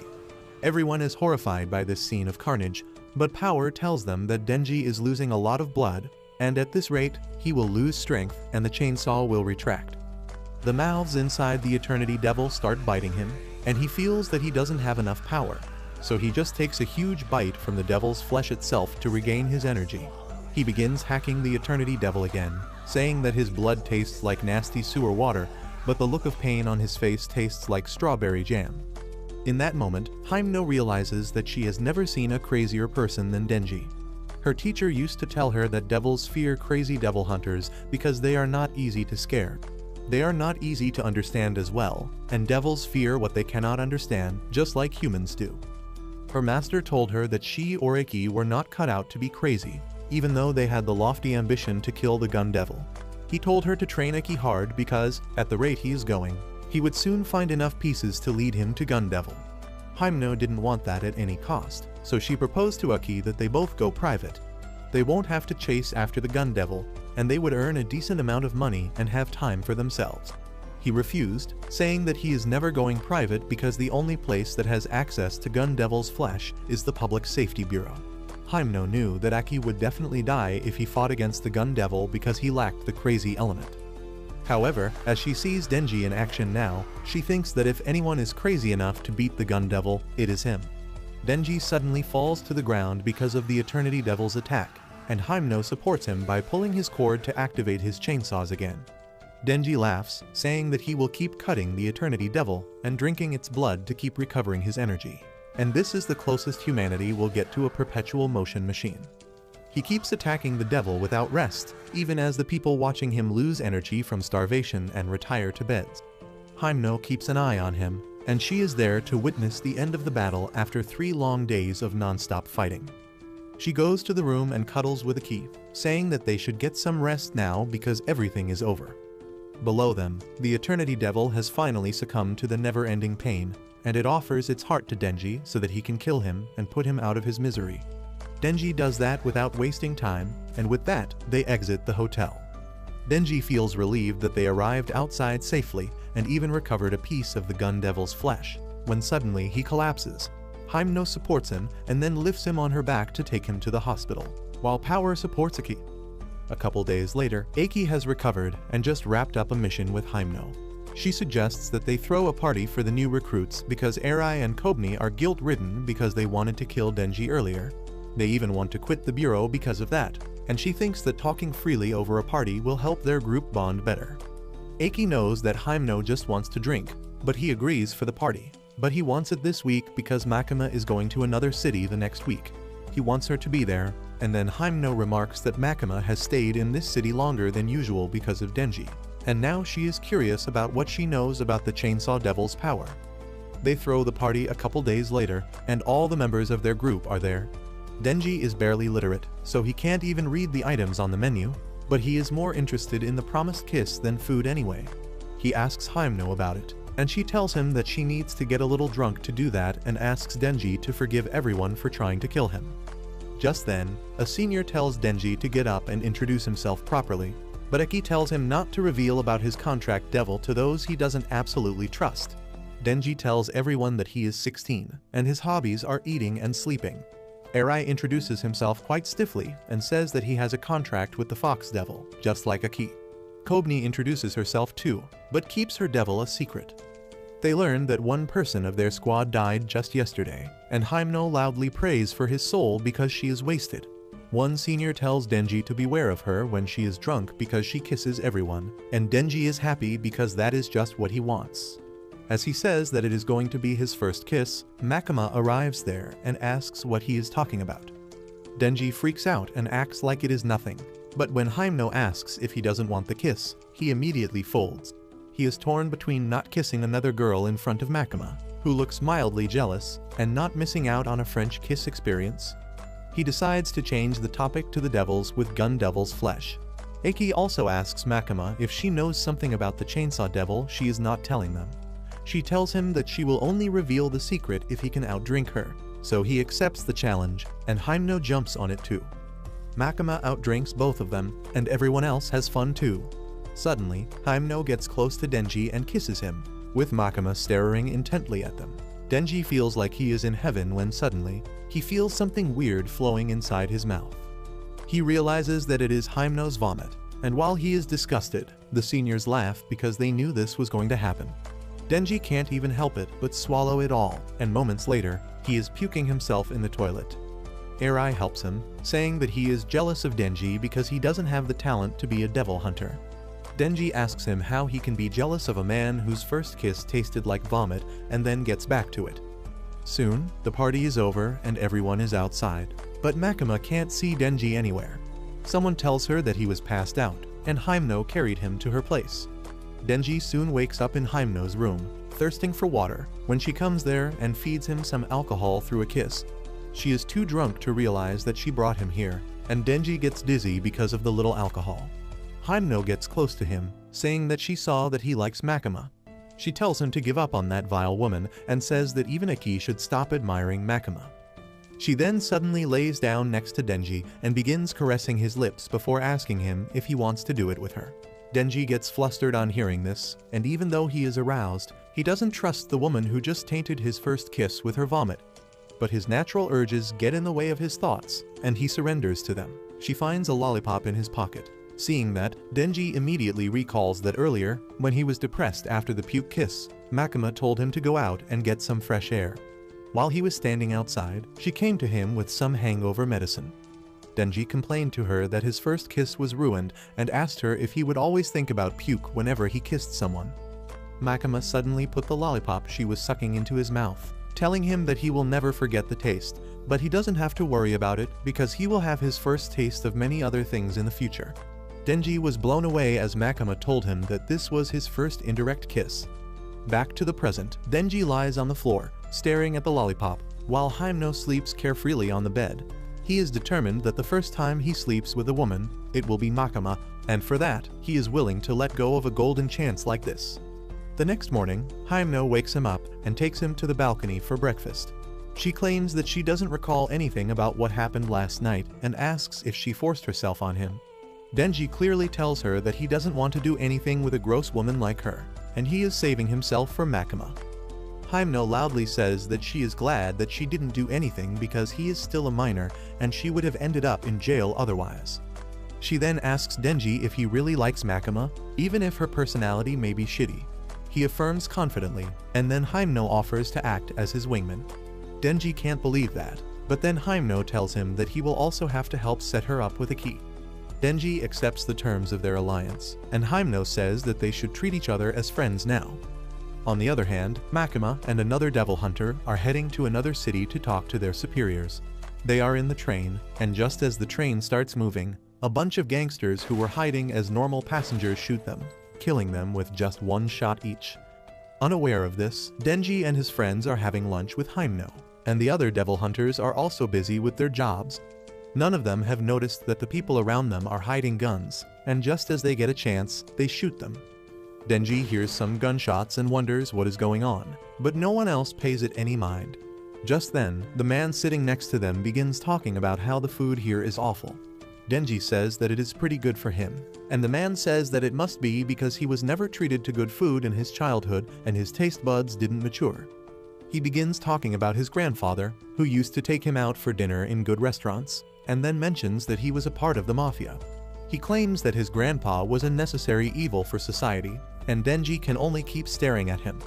Everyone is horrified by this scene of carnage, but Power tells them that Denji is losing a lot of blood, and at this rate, he will lose strength and the chainsaw will retract. The mouths inside the Eternity Devil start biting him, and he feels that he doesn't have enough power, so he just takes a huge bite from the devil's flesh itself to regain his energy. He begins hacking the Eternity Devil again, saying that his blood tastes like nasty sewer water, but the look of pain on his face tastes like strawberry jam. In that moment, Hymno realizes that she has never seen a crazier person than Denji. Her teacher used to tell her that devils fear crazy devil hunters because they are not easy to scare. They are not easy to understand as well, and devils fear what they cannot understand, just like humans do. Her master told her that she or Iki were not cut out to be crazy, even though they had the lofty ambition to kill the Gun Devil. He told her to train Iki hard because, at the rate he is going, he would soon find enough pieces to lead him to Gun Devil. Hymno didn't want that at any cost, so she proposed to Aki that they both go private. They won't have to chase after the Gun Devil, and they would earn a decent amount of money and have time for themselves. He refused, saying that he is never going private because the only place that has access to Gun Devil's flesh is the Public Safety Bureau. Hymno knew that Aki would definitely die if he fought against the Gun Devil because he lacked the crazy element. However, as she sees Denji in action now, she thinks that if anyone is crazy enough to beat the Gun Devil, it is him. Denji suddenly falls to the ground because of the Eternity Devil's attack, and Hymno supports him by pulling his cord to activate his chainsaws again. Denji laughs, saying that he will keep cutting the Eternity Devil and drinking its blood to keep recovering his energy. And this is the closest humanity will get to a perpetual motion machine. He keeps attacking the devil without rest, even as the people watching him lose energy from starvation and retire to beds. Hymno keeps an eye on him, and she is there to witness the end of the battle after 3 long days of non-stop fighting. She goes to the room and cuddles with Aki, saying that they should get some rest now because everything is over. Below them, the Eternity Devil has finally succumbed to the never-ending pain, and it offers its heart to Denji so that he can kill him and put him out of his misery. Denji does that without wasting time, and with that, they exit the hotel. Denji feels relieved that they arrived outside safely and even recovered a piece of the Gun Devil's flesh, when suddenly he collapses. Hymno supports him and then lifts him on her back to take him to the hospital, while Power supports Aki. A couple days later, Aki has recovered and just wrapped up a mission with Hymno. She suggests that they throw a party for the new recruits because Arai and Kobni are guilt-ridden because they wanted to kill Denji earlier. They even want to quit the bureau because of that, and she thinks that talking freely over a party will help their group bond better. Aki knows that Hymno just wants to drink, but he agrees for the party. But he wants it this week because Makima is going to another city the next week. He wants her to be there, and then Hymno remarks that Makima has stayed in this city longer than usual because of Denji, and now she is curious about what she knows about the Chainsaw Devil's power. They throw the party a couple days later, and all the members of their group are there. Denji is barely literate, so he can't even read the items on the menu, but he is more interested in the promised kiss than food anyway. He asks Hymno about it, and she tells him that she needs to get a little drunk to do that and asks Denji to forgive everyone for trying to kill him. Just then, a senior tells Denji to get up and introduce himself properly, but Aki tells him not to reveal about his contract devil to those he doesn't absolutely trust. Denji tells everyone that he is 16, and his hobbies are eating and sleeping. Arai introduces himself quite stiffly and says that he has a contract with the Fox Devil, just like Aki. Kobni introduces herself too, but keeps her devil a secret. They learn that one person of their squad died just yesterday, and Hymno loudly prays for his soul because she is wasted. One senior tells Denji to beware of her when she is drunk because she kisses everyone, and Denji is happy because that is just what he wants. As he says that it is going to be his first kiss, Makima arrives there and asks what he is talking about. Denji freaks out and acts like it is nothing. But when Hyemno asks if he doesn't want the kiss, he immediately folds. He is torn between not kissing another girl in front of Makima, who looks mildly jealous, and not missing out on a French kiss experience. He decides to change the topic to the devils with Gun Devil's flesh. Aki also asks Makima if she knows something about the Chainsaw Devil she is not telling them. She tells him that she will only reveal the secret if he can outdrink her, so he accepts the challenge, and Hyemno jumps on it too. Makima outdrinks both of them, and everyone else has fun too. Suddenly, Hyemno gets close to Denji and kisses him, with Makima staring intently at them. Denji feels like he is in heaven when suddenly, he feels something weird flowing inside his mouth. He realizes that it is Hyemno's vomit, and while he is disgusted, the seniors laugh because they knew this was going to happen. Denji can't even help it but swallow it all, and moments later, he is puking himself in the toilet. Eri helps him, saying that he is jealous of Denji because he doesn't have the talent to be a devil hunter. Denji asks him how he can be jealous of a man whose first kiss tasted like vomit and then gets back to it. Soon, the party is over and everyone is outside, but Makima can't see Denji anywhere. Someone tells her that he was passed out, and Hyemno carried him to her place. Denji soon wakes up in Hyemno's room, thirsting for water, when she comes there and feeds him some alcohol through a kiss. She is too drunk to realize that she brought him here, and Denji gets dizzy because of the little alcohol. Hyemno gets close to him, saying that she saw that he likes Makima. She tells him to give up on that vile woman and says that even Aki should stop admiring Makima. She then suddenly lays down next to Denji and begins caressing his lips before asking him if he wants to do it with her. Denji gets flustered on hearing this, and even though he is aroused, he doesn't trust the woman who just tainted his first kiss with her vomit. But his natural urges get in the way of his thoughts, and he surrenders to them. She finds a lollipop in his pocket. Seeing that, Denji immediately recalls that earlier, when he was depressed after the puke kiss, Makima told him to go out and get some fresh air. While he was standing outside, she came to him with some hangover medicine. Denji complained to her that his first kiss was ruined and asked her if he would always think about puke whenever he kissed someone. Makima suddenly put the lollipop she was sucking into his mouth, telling him that he will never forget the taste, but he doesn't have to worry about it because he will have his first taste of many other things in the future. Denji was blown away as Makima told him that this was his first indirect kiss. Back to the present, Denji lies on the floor, staring at the lollipop, while Hyemno sleeps carefreely on the bed. He is determined that the first time he sleeps with a woman, it will be Makima, and for that, he is willing to let go of a golden chance like this. The next morning, Hyemno wakes him up and takes him to the balcony for breakfast. She claims that she doesn't recall anything about what happened last night and asks if she forced herself on him. Denji clearly tells her that he doesn't want to do anything with a gross woman like her, and he is saving himself for Makima. Hyemno loudly says that she is glad that she didn't do anything because he is still a minor and she would have ended up in jail otherwise. She then asks Denji if he really likes Makima, even if her personality may be shitty. He affirms confidently, and then Hyemno offers to act as his wingman. Denji can't believe that, but then Hyemno tells him that he will also have to help set her up with a key. Denji accepts the terms of their alliance, and Hyemno says that they should treat each other as friends now. On the other hand, Makima and another devil hunter are heading to another city to talk to their superiors. They are in the train, and just as the train starts moving, a bunch of gangsters who were hiding as normal passengers shoot them, killing them with just one shot each. Unaware of this, Denji and his friends are having lunch with Hyemno, and the other devil hunters are also busy with their jobs. None of them have noticed that the people around them are hiding guns, and just as they get a chance, they shoot them. Denji hears some gunshots and wonders what is going on, but no one else pays it any mind. Just then, the man sitting next to them begins talking about how the food here is awful. Denji says that it is pretty good for him, and the man says that it must be because he was never treated to good food in his childhood and his taste buds didn't mature. He begins talking about his grandfather, who used to take him out for dinner in good restaurants, and then mentions that he was a part of the mafia. He claims that his grandpa was a necessary evil for society, and Denji can only keep staring at him.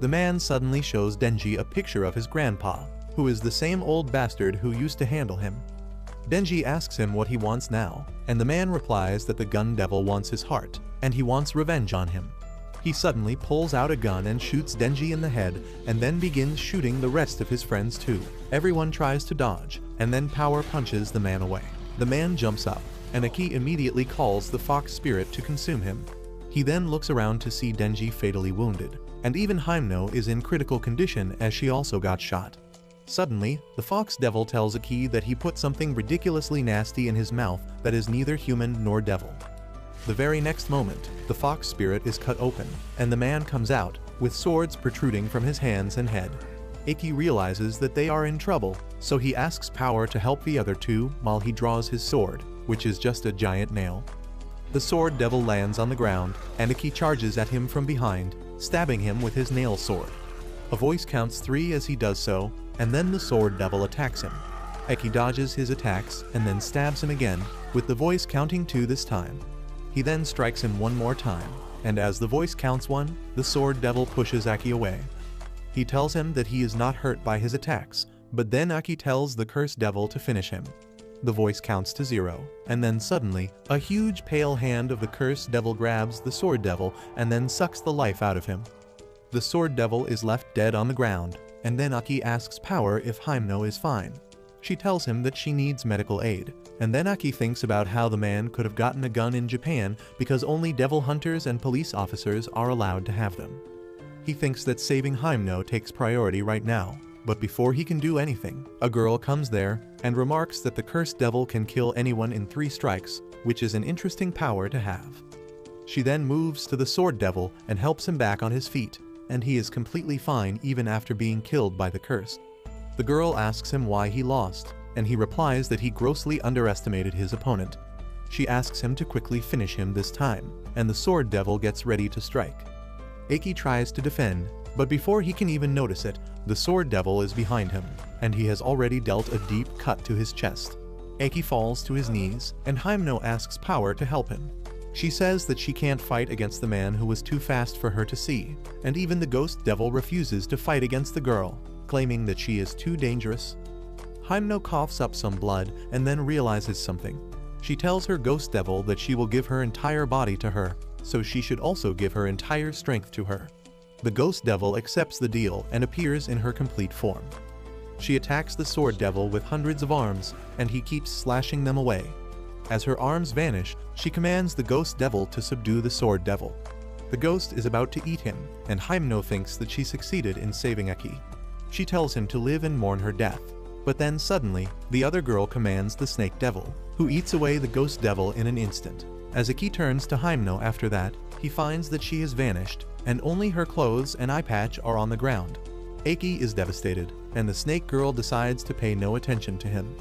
The man suddenly shows Denji a picture of his grandpa, who is the same old bastard who used to handle him. Denji asks him what he wants now, and the man replies that the gun devil wants his heart, and he wants revenge on him. He suddenly pulls out a gun and shoots Denji in the head, and then begins shooting the rest of his friends too. Everyone tries to dodge, and then power punches the man away. The man jumps up, and Aki immediately calls the fox spirit to consume him. He then looks around to see Denji fatally wounded, and even Hymno is in critical condition as she also got shot. Suddenly, the fox devil tells Aki that he put something ridiculously nasty in his mouth that is neither human nor devil. The very next moment, the fox spirit is cut open, and the man comes out, with swords protruding from his hands and head. Aki realizes that they are in trouble, so he asks Power to help the other two while he draws his sword, which is just a giant nail. The sword devil lands on the ground, and Aki charges at him from behind, stabbing him with his nail sword. A voice counts 3 as he does so, and then the sword devil attacks him. Aki dodges his attacks and then stabs him again, with the voice counting 2 this time. He then strikes him one more time, and as the voice counts 1, the sword devil pushes Aki away. He tells him that he is not hurt by his attacks, but then Aki tells the cursed devil to finish him. The voice counts to 0, and then suddenly, a huge pale hand of the cursed devil grabs the sword devil and then sucks the life out of him. The sword devil is left dead on the ground, and then Aki asks Power if Hymno is fine. She tells him that she needs medical aid, and then Aki thinks about how the man could have gotten a gun in Japan because only devil hunters and police officers are allowed to have them. He thinks that saving Hymno takes priority right now, but before he can do anything, a girl comes there and remarks that the cursed devil can kill anyone in 3 strikes, which is an interesting power to have. She then moves to the sword devil and helps him back on his feet, and he is completely fine even after being killed by the curse. The girl asks him why he lost, and he replies that he grossly underestimated his opponent. She asks him to quickly finish him this time, and the sword devil gets ready to strike. Aki tries to defend, but before he can even notice it, the sword devil is behind him, and he has already dealt a deep cut to his chest. Aki falls to his knees, and Hymno asks Power to help him. She says that she can't fight against the man who was too fast for her to see, and even the ghost devil refuses to fight against the girl, claiming that she is too dangerous. Hymno coughs up some blood and then realizes something. She tells her ghost devil that she will give her entire body to her, so she should also give her entire strength to her. The ghost devil accepts the deal and appears in her complete form. She attacks the sword devil with hundreds of arms, and he keeps slashing them away. As her arms vanish, she commands the ghost devil to subdue the sword devil. The ghost is about to eat him, and Hymno thinks that she succeeded in saving Aki. She tells him to live and mourn her death, but then suddenly, the other girl commands the snake devil, who eats away the ghost devil in an instant. As Aki turns to Hymno after that, he finds that she has vanished, and only her clothes and eye patch are on the ground. Aki is devastated, and the snake girl decides to pay no attention to him.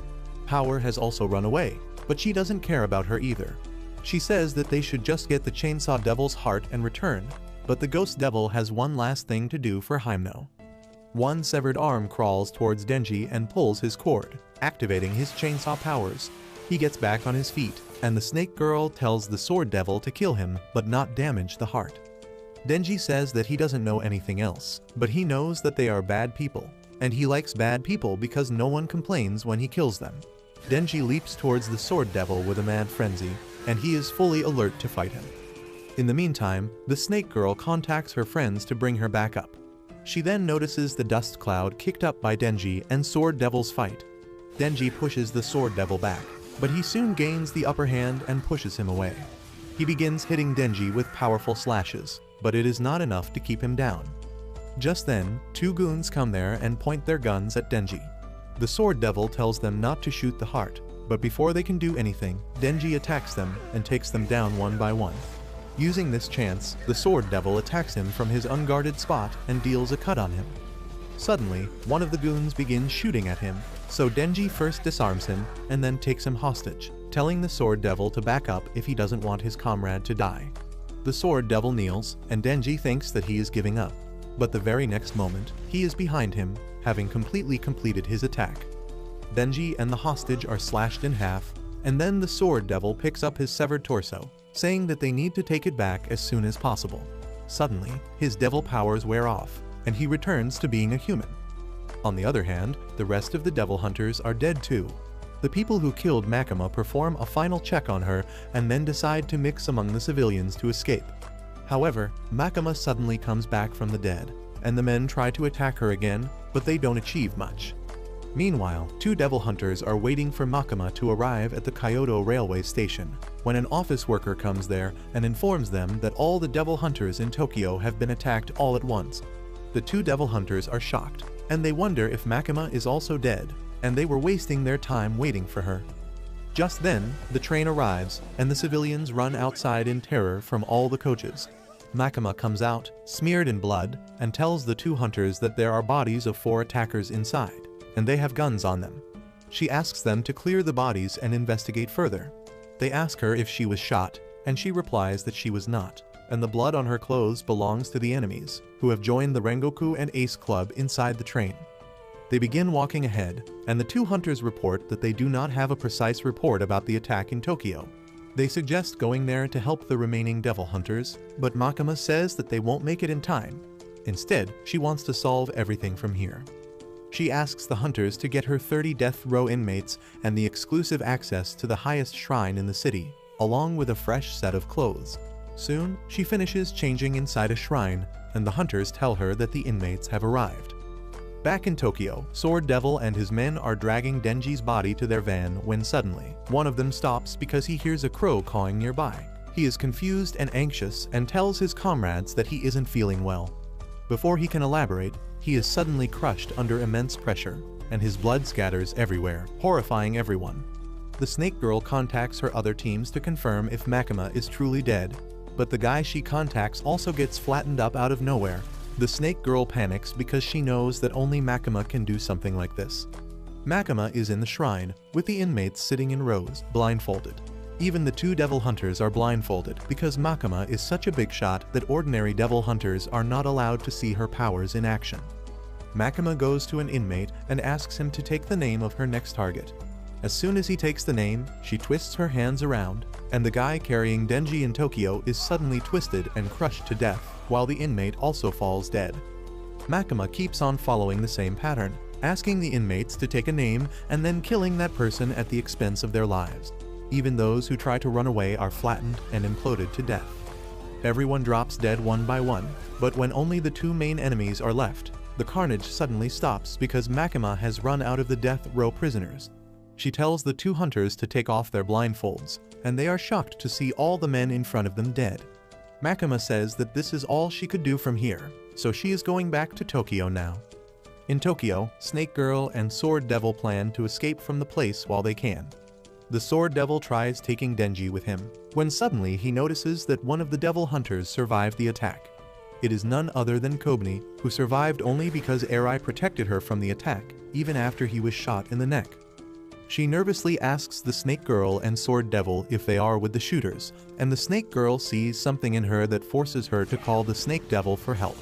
Power has also run away, but she doesn't care about her either. She says that they should just get the chainsaw devil's heart and return, but the ghost devil has one last thing to do for Hymno. One severed arm crawls towards Denji and pulls his cord, activating his chainsaw powers. He gets back on his feet, and the snake girl tells the sword devil to kill him but not damage the heart. Denji says that he doesn't know anything else, but he knows that they are bad people, and he likes bad people because no one complains when he kills them. Denji leaps towards the sword devil with a mad frenzy, and he is fully alert to fight him. In the meantime, the snake girl contacts her friends to bring her back up. She then notices the dust cloud kicked up by Denji and sword devil's fight. Denji pushes the sword devil back, but he soon gains the upper hand and pushes him away. He begins hitting Denji with powerful slashes, but it is not enough to keep him down. Just then, 2 goons come there and point their guns at Denji. The sword devil tells them not to shoot the heart, but before they can do anything, Denji attacks them and takes them down one by one. Using this chance, the sword devil attacks him from his unguarded spot and deals a cut on him. Suddenly, one of the goons begins shooting at him, so Denji first disarms him and then takes him hostage, telling the sword devil to back up if he doesn't want his comrade to die. The sword devil kneels, and Denji thinks that he is giving up, but the very next moment, he is behind him, having completely completed his attack. Denji and the hostage are slashed in half, and then the sword devil picks up his severed torso, saying that they need to take it back as soon as possible. Suddenly, his devil powers wear off, and he returns to being a human. On the other hand, the rest of the devil hunters are dead too. The people who killed Makima perform a final check on her and then decide to mix among the civilians to escape. However, Makima suddenly comes back from the dead, and the men try to attack her again, but they don't achieve much. Meanwhile, two devil hunters are waiting for Makima to arrive at the Kyoto railway station, when an office worker comes there and informs them that all the devil hunters in Tokyo have been attacked all at once. The two devil hunters are shocked, and they wonder if Makima is also dead, and they were wasting their time waiting for her. Just then, the train arrives, and the civilians run outside in terror from all the coaches. Makima comes out, smeared in blood, and tells the two hunters that there are bodies of 4 attackers inside, and they have guns on them. She asks them to clear the bodies and investigate further. They ask her if she was shot, and she replies that she was not, and the blood on her clothes belongs to the enemies, who have joined the Rengoku and Ace Club inside the train. They begin walking ahead, and the two hunters report that they do not have a precise report about the attack in Tokyo. They suggest going there to help the remaining devil hunters, but Makima says that they won't make it in time. Instead, she wants to solve everything from here. She asks the hunters to get her 30 death row inmates and the exclusive access to the highest shrine in the city, along with a fresh set of clothes. Soon, she finishes changing inside a shrine, and the hunters tell her that the inmates have arrived. Back in Tokyo, Sword Devil and his men are dragging Denji's body to their van when suddenly, one of them stops because he hears a crow cawing nearby. He is confused and anxious and tells his comrades that he isn't feeling well. Before he can elaborate, he is suddenly crushed under immense pressure, and his blood scatters everywhere, horrifying everyone. The Snake Girl contacts her other teams to confirm if Makima is truly dead, but the guy she contacts also gets flattened up out of nowhere. The Snake Girl panics because she knows that only Makima can do something like this. Makima is in the shrine, with the inmates sitting in rows, blindfolded. Even the two devil hunters are blindfolded because Makima is such a big shot that ordinary devil hunters are not allowed to see her powers in action. Makima goes to an inmate and asks him to take the name of her next target. As soon as he takes the name, she twists her hands around, and the guy carrying Denji in Tokyo is suddenly twisted and crushed to death, while the inmate also falls dead. Makima keeps on following the same pattern, asking the inmates to take a name and then killing that person at the expense of their lives. Even those who try to run away are flattened and imploded to death. Everyone drops dead one by one, but when only the two main enemies are left, the carnage suddenly stops because Makima has run out of the death row prisoners. She tells the two hunters to take off their blindfolds, and they are shocked to see all the men in front of them dead. Makima says that this is all she could do from here, so she is going back to Tokyo now. In Tokyo, Snake Girl and Sword Devil plan to escape from the place while they can. The Sword Devil tries taking Denji with him, when suddenly he notices that one of the devil hunters survived the attack. It is none other than Kobni, who survived only because Eri protected her from the attack, even after he was shot in the neck. She nervously asks the Snake Girl and Sword Devil if they are with the shooters, and the Snake Girl sees something in her that forces her to call the Snake Devil for help.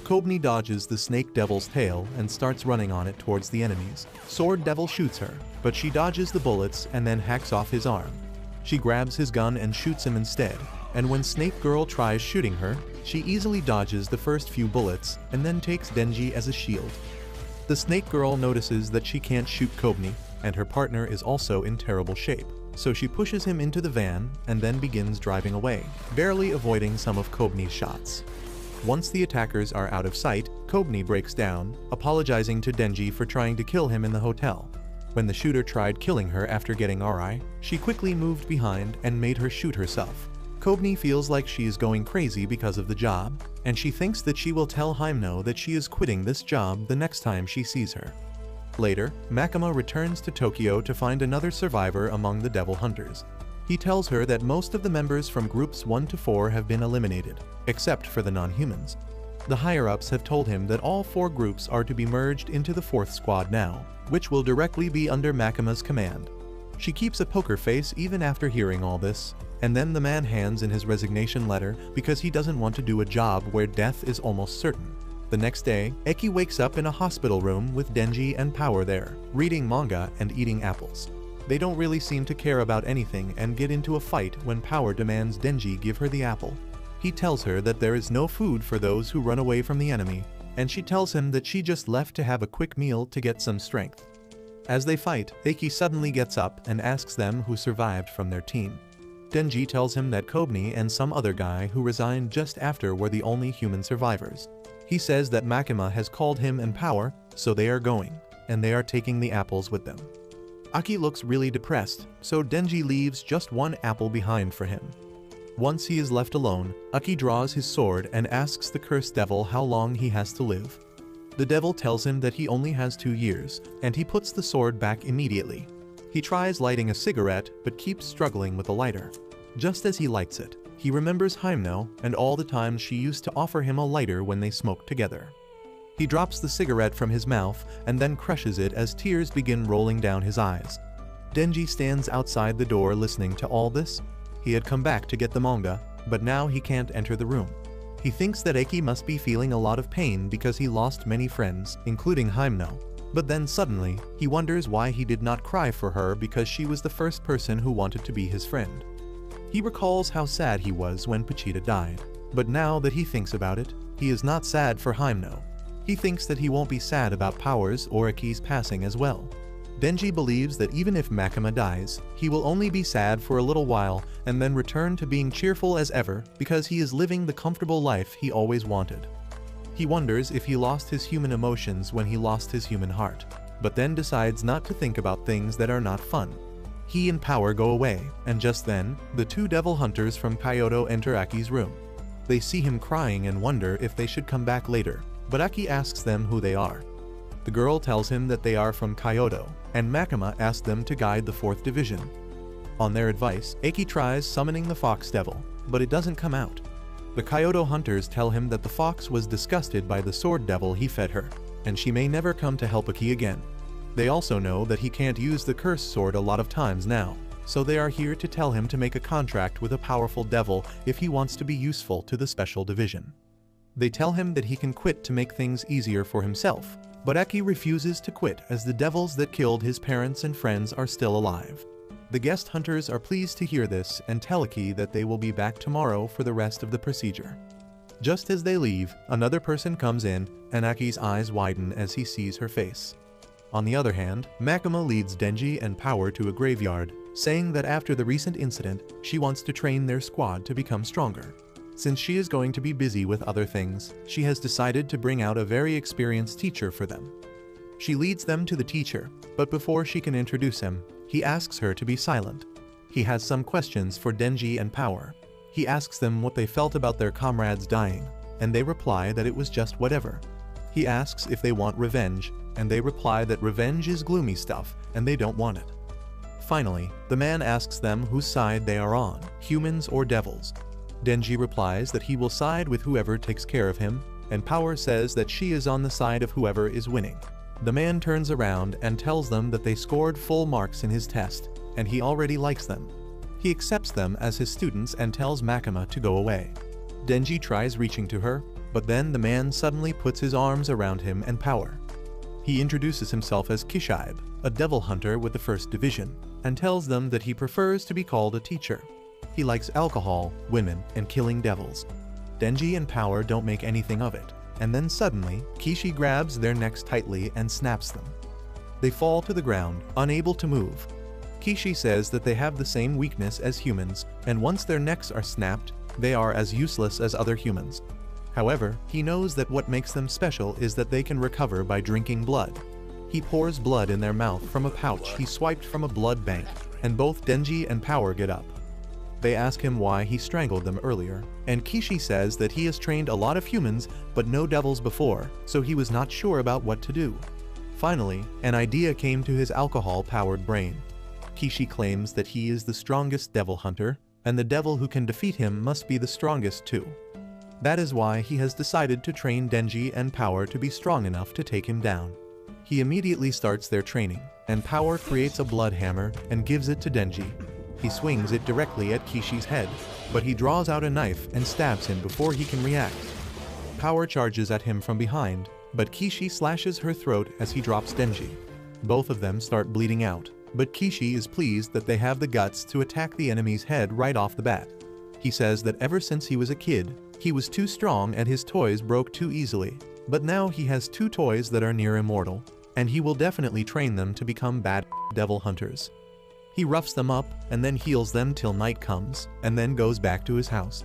Kobni dodges the Snake Devil's tail and starts running on it towards the enemies. Sword Devil shoots her, but she dodges the bullets and then hacks off his arm. She grabs his gun and shoots him instead, and when Snake Girl tries shooting her, she easily dodges the first few bullets and then takes Denji as a shield. The Snake Girl notices that she can't shoot Kobni, and her partner is also in terrible shape, so she pushes him into the van and then begins driving away, barely avoiding some of Kobni's shots. Once the attackers are out of sight, Kobni breaks down, apologizing to Denji for trying to kill him in the hotel. When the shooter tried killing her after getting Eri, she quickly moved behind and made her shoot herself. Kobni feels like she is going crazy because of the job, and she thinks that she will tell Himeno that she is quitting this job the next time she sees her. Later, Makima returns to Tokyo to find another survivor among the devil hunters. He tells her that most of the members from groups 1 to 4 have been eliminated, except for the non-humans. The higher-ups have told him that all 4 groups are to be merged into the 4th squad now, which will directly be under Makima's command. She keeps a poker face even after hearing all this, and then the man hands in his resignation letter because he doesn't want to do a job where death is almost certain. The next day, Eki wakes up in a hospital room with Denji and Power there, reading manga and eating apples. They don't really seem to care about anything and get into a fight when Power demands Denji give her the apple. He tells her that there is no food for those who run away from the enemy, and she tells him that she just left to have a quick meal to get some strength. As they fight, Eki suddenly gets up and asks them who survived from their team. Denji tells him that Kobni and some other guy who resigned just after were the only human survivors. He says that Makima has called him and Power, so they are going, and they are taking the apples with them. Aki looks really depressed, so Denji leaves just one apple behind for him. Once he is left alone, Aki draws his sword and asks the cursed devil how long he has to live. The devil tells him that he only has 2 years, and he puts the sword back immediately. He tries lighting a cigarette, but keeps struggling with the lighter. Just as he lights it, he remembers Hymno and all the times she used to offer him a lighter when they smoked together. He drops the cigarette from his mouth and then crushes it as tears begin rolling down his eyes. Denji stands outside the door listening to all this. He had come back to get the manga, but now he can't enter the room. He thinks that Eki must be feeling a lot of pain because he lost many friends, including Hymno. But then suddenly, he wonders why he did not cry for her because she was the first person who wanted to be his friend. He recalls how sad he was when Pochita died, but now that he thinks about it, he is not sad for Hymno. He thinks that he won't be sad about Powers or Eki's passing as well. Denji believes that even if Makima dies, he will only be sad for a little while and then return to being cheerful as ever because he is living the comfortable life he always wanted. He wonders if he lost his human emotions when he lost his human heart, but then decides not to think about things that are not fun. He and Power go away, and just then, the 2 devil hunters from Kyoto enter Aki's room. They see him crying and wonder if they should come back later, but Aki asks them who they are. The girl tells him that they are from Kyoto, and Makima asks them to guide the 4th Division. On their advice, Eki tries summoning the Fox Devil, but it doesn't come out. The Kyoto hunters tell him that the fox was disgusted by the Sword Devil he fed her, and she may never come to help Eki again. They also know that he can't use the cursed sword a lot of times now, so they are here to tell him to make a contract with a powerful devil if he wants to be useful to the Special Division. They tell him that he can quit to make things easier for himself, but Eki refuses to quit as the devils that killed his parents and friends are still alive. The guest hunters are pleased to hear this and tell Eki that they will be back tomorrow for the rest of the procedure. Just as they leave, another person comes in, and Aki's eyes widen as he sees her face. On the other hand, Makima leads Denji and Power to a graveyard, saying that after the recent incident, she wants to train their squad to become stronger. Since she is going to be busy with other things, she has decided to bring out a very experienced teacher for them. She leads them to the teacher, but before she can introduce him, he asks her to be silent. He has some questions for Denji and Power. He asks them what they felt about their comrades dying, and they reply that it was just whatever. He asks if they want revenge, and they reply that revenge is gloomy stuff and they don't want it. Finally, the man asks them whose side they are on, humans or devils. Denji replies that he will side with whoever takes care of him, and Power says that she is on the side of whoever is winning. The man turns around and tells them that they scored full marks in his test, and he already likes them. He accepts them as his students and tells Makima to go away. Denji tries reaching to her, but then the man suddenly puts his arms around him and Power. He introduces himself as Kishibe, a devil hunter with the 1st Division, and tells them that he prefers to be called a teacher. He likes alcohol, women, and killing devils. Denji and Power don't make anything of it, and then suddenly, Kishi grabs their necks tightly and snaps them. They fall to the ground, unable to move. Kishi says that they have the same weakness as humans, and once their necks are snapped, they are as useless as other humans. However, he knows that what makes them special is that they can recover by drinking blood. He pours blood in their mouth from a pouch he swiped from a blood bank, and both Denji and Power get up. They ask him why he strangled them earlier, and Kishi says that he has trained a lot of humans but no devils before, so he was not sure about what to do. Finally, an idea came to his alcohol-powered brain. Kishi claims that he is the strongest devil hunter, and the devil who can defeat him must be the strongest too. That is why he has decided to train Denji and Power to be strong enough to take him down. He immediately starts their training, and Power creates a blood hammer and gives it to Denji. He swings it directly at Kishi's head, but he draws out a knife and stabs him before he can react. Power charges at him from behind, but Kishi slashes her throat as he drops Denji. Both of them start bleeding out, but Kishi is pleased that they have the guts to attack the enemy's head right off the bat. He says that ever since he was a kid, he was too strong and his toys broke too easily, but now he has 2 toys that are near immortal, and he will definitely train them to become bad devil hunters. He roughs them up and then heals them till night comes, and then goes back to his house.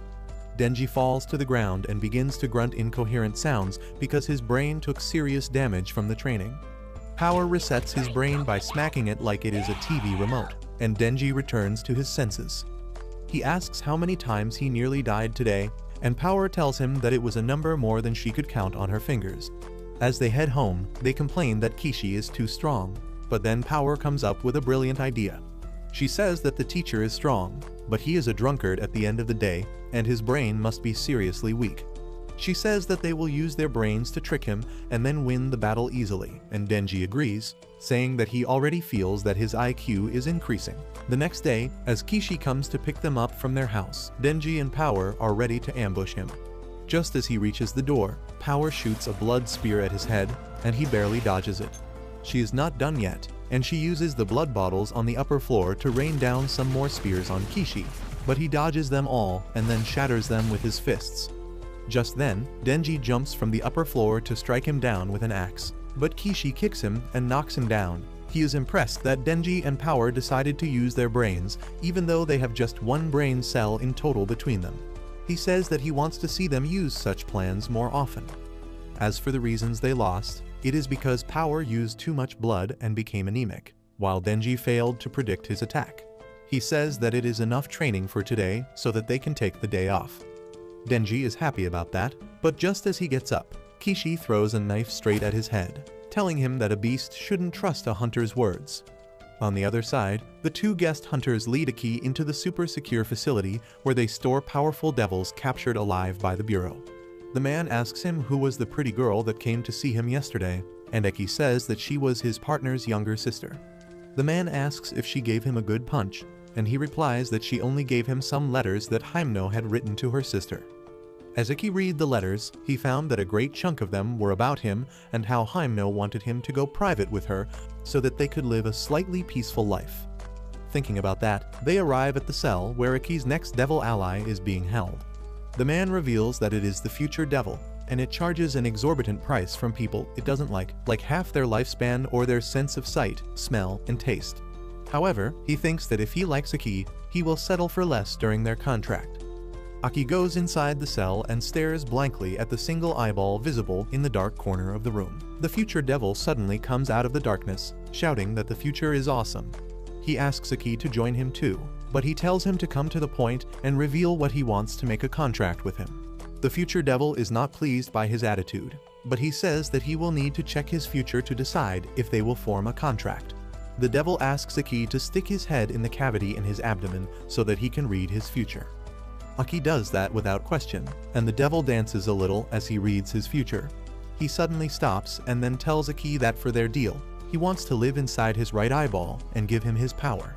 Denji falls to the ground and begins to grunt incoherent sounds because his brain took serious damage from the training. Power resets his brain by smacking it like it is a TV remote, and Denji returns to his senses. He asks how many times he nearly died today, and Power tells him that it was a number more than she could count on her fingers. As they head home, they complain that Kishi is too strong, but then Power comes up with a brilliant idea. She says that the teacher is strong, but he is a drunkard at the end of the day, and his brain must be seriously weak. She says that they will use their brains to trick him and then win the battle easily, and Denji agrees, saying that he already feels that his IQ is increasing. The next day, as Kishi comes to pick them up from their house, Denji and Power are ready to ambush him. Just as he reaches the door, Power shoots a blood spear at his head, and he barely dodges it. She is not done yet, and she uses the blood bottles on the upper floor to rain down some more spears on Kishi, but he dodges them all and then shatters them with his fists. Just then, Denji jumps from the upper floor to strike him down with an axe, but Kishi kicks him and knocks him down. He is impressed that Denji and Power decided to use their brains, even though they have just one brain cell in total between them. He says that he wants to see them use such plans more often. As for the reasons they lost, it is because Power used too much blood and became anemic, while Denji failed to predict his attack. He says that it is enough training for today so that they can take the day off. Denji is happy about that, but just as he gets up, Kishi throws a knife straight at his head, telling him that a beast shouldn't trust a hunter's words. On the other side, the two guest hunters lead Aki into the super secure facility where they store powerful devils captured alive by the Bureau. The man asks him who was the pretty girl that came to see him yesterday, and Aki says that she was his partner's younger sister. The man asks if she gave him a good punch, and he replies that she only gave him some letters that Himeno had written to her sister. As Aki read the letters, he found that a great chunk of them were about him and how Himeno wanted him to go private with her so that they could live a slightly peaceful life. Thinking about that, they arrive at the cell where Aki's next devil ally is being held. The man reveals that it is the future devil, and it charges an exorbitant price from people it doesn't like half their lifespan or their sense of sight, smell, and taste. However, he thinks that if he likes Aki, he will settle for less during their contract. Aki goes inside the cell and stares blankly at the single eyeball visible in the dark corner of the room. The future devil suddenly comes out of the darkness, shouting that the future is awesome. He asks Aki to join him too, but he tells him to come to the point and reveal what he wants to make a contract with him. The future devil is not pleased by his attitude, but he says that he will need to check his future to decide if they will form a contract. The devil asks Aki to stick his head in the cavity in his abdomen so that he can read his future. Aki does that without question, and the devil dances a little as he reads his future. He suddenly stops and then tells Aki that for their deal, he wants to live inside his right eyeball and give him his power.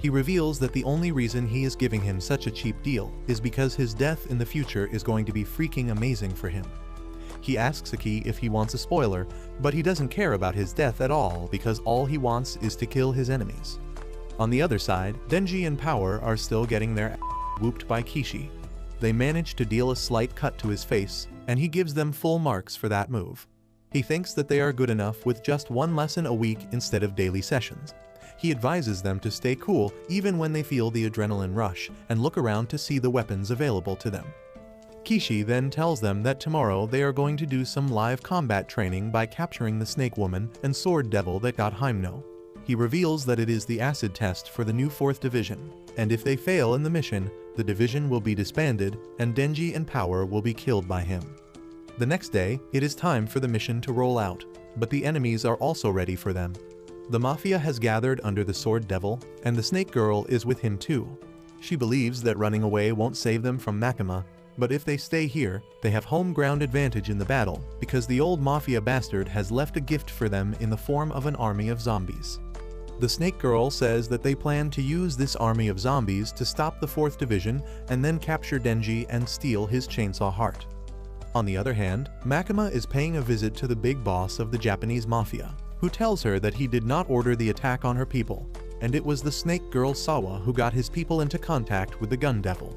He reveals that the only reason he is giving him such a cheap deal is because his death in the future is going to be freaking amazing for him. He asks Aki if he wants a spoiler, but he doesn't care about his death at all because all he wants is to kill his enemies. On the other side, Denji and Power are still getting their ass whooped by Kishi. They manage to deal a slight cut to his face, and he gives them full marks for that move. He thinks that they are good enough with just one lesson a week instead of daily sessions. He advises them to stay cool even when they feel the adrenaline rush and look around to see the weapons available to them. Kishi then tells them that tomorrow they are going to do some live combat training by capturing the Snake Woman and Sword Devil that got Himeno. He reveals that it is the acid test for the new 4th Division, and if they fail in the mission, the division will be disbanded and Denji and Power will be killed by him. The next day, it is time for the mission to roll out, but the enemies are also ready for them. The Mafia has gathered under the Sword Devil, and the Snake Girl is with him too. She believes that running away won't save them from Makima, but if they stay here, they have home ground advantage in the battle because the old Mafia bastard has left a gift for them in the form of an army of zombies. The Snake Girl says that they plan to use this army of zombies to stop the 4th Division and then capture Denji and steal his chainsaw heart. On the other hand, Makima is paying a visit to the big boss of the Japanese Mafia, who tells her that he did not order the attack on her people, and it was the Snake Girl Sawa who got his people into contact with the Gun Devil.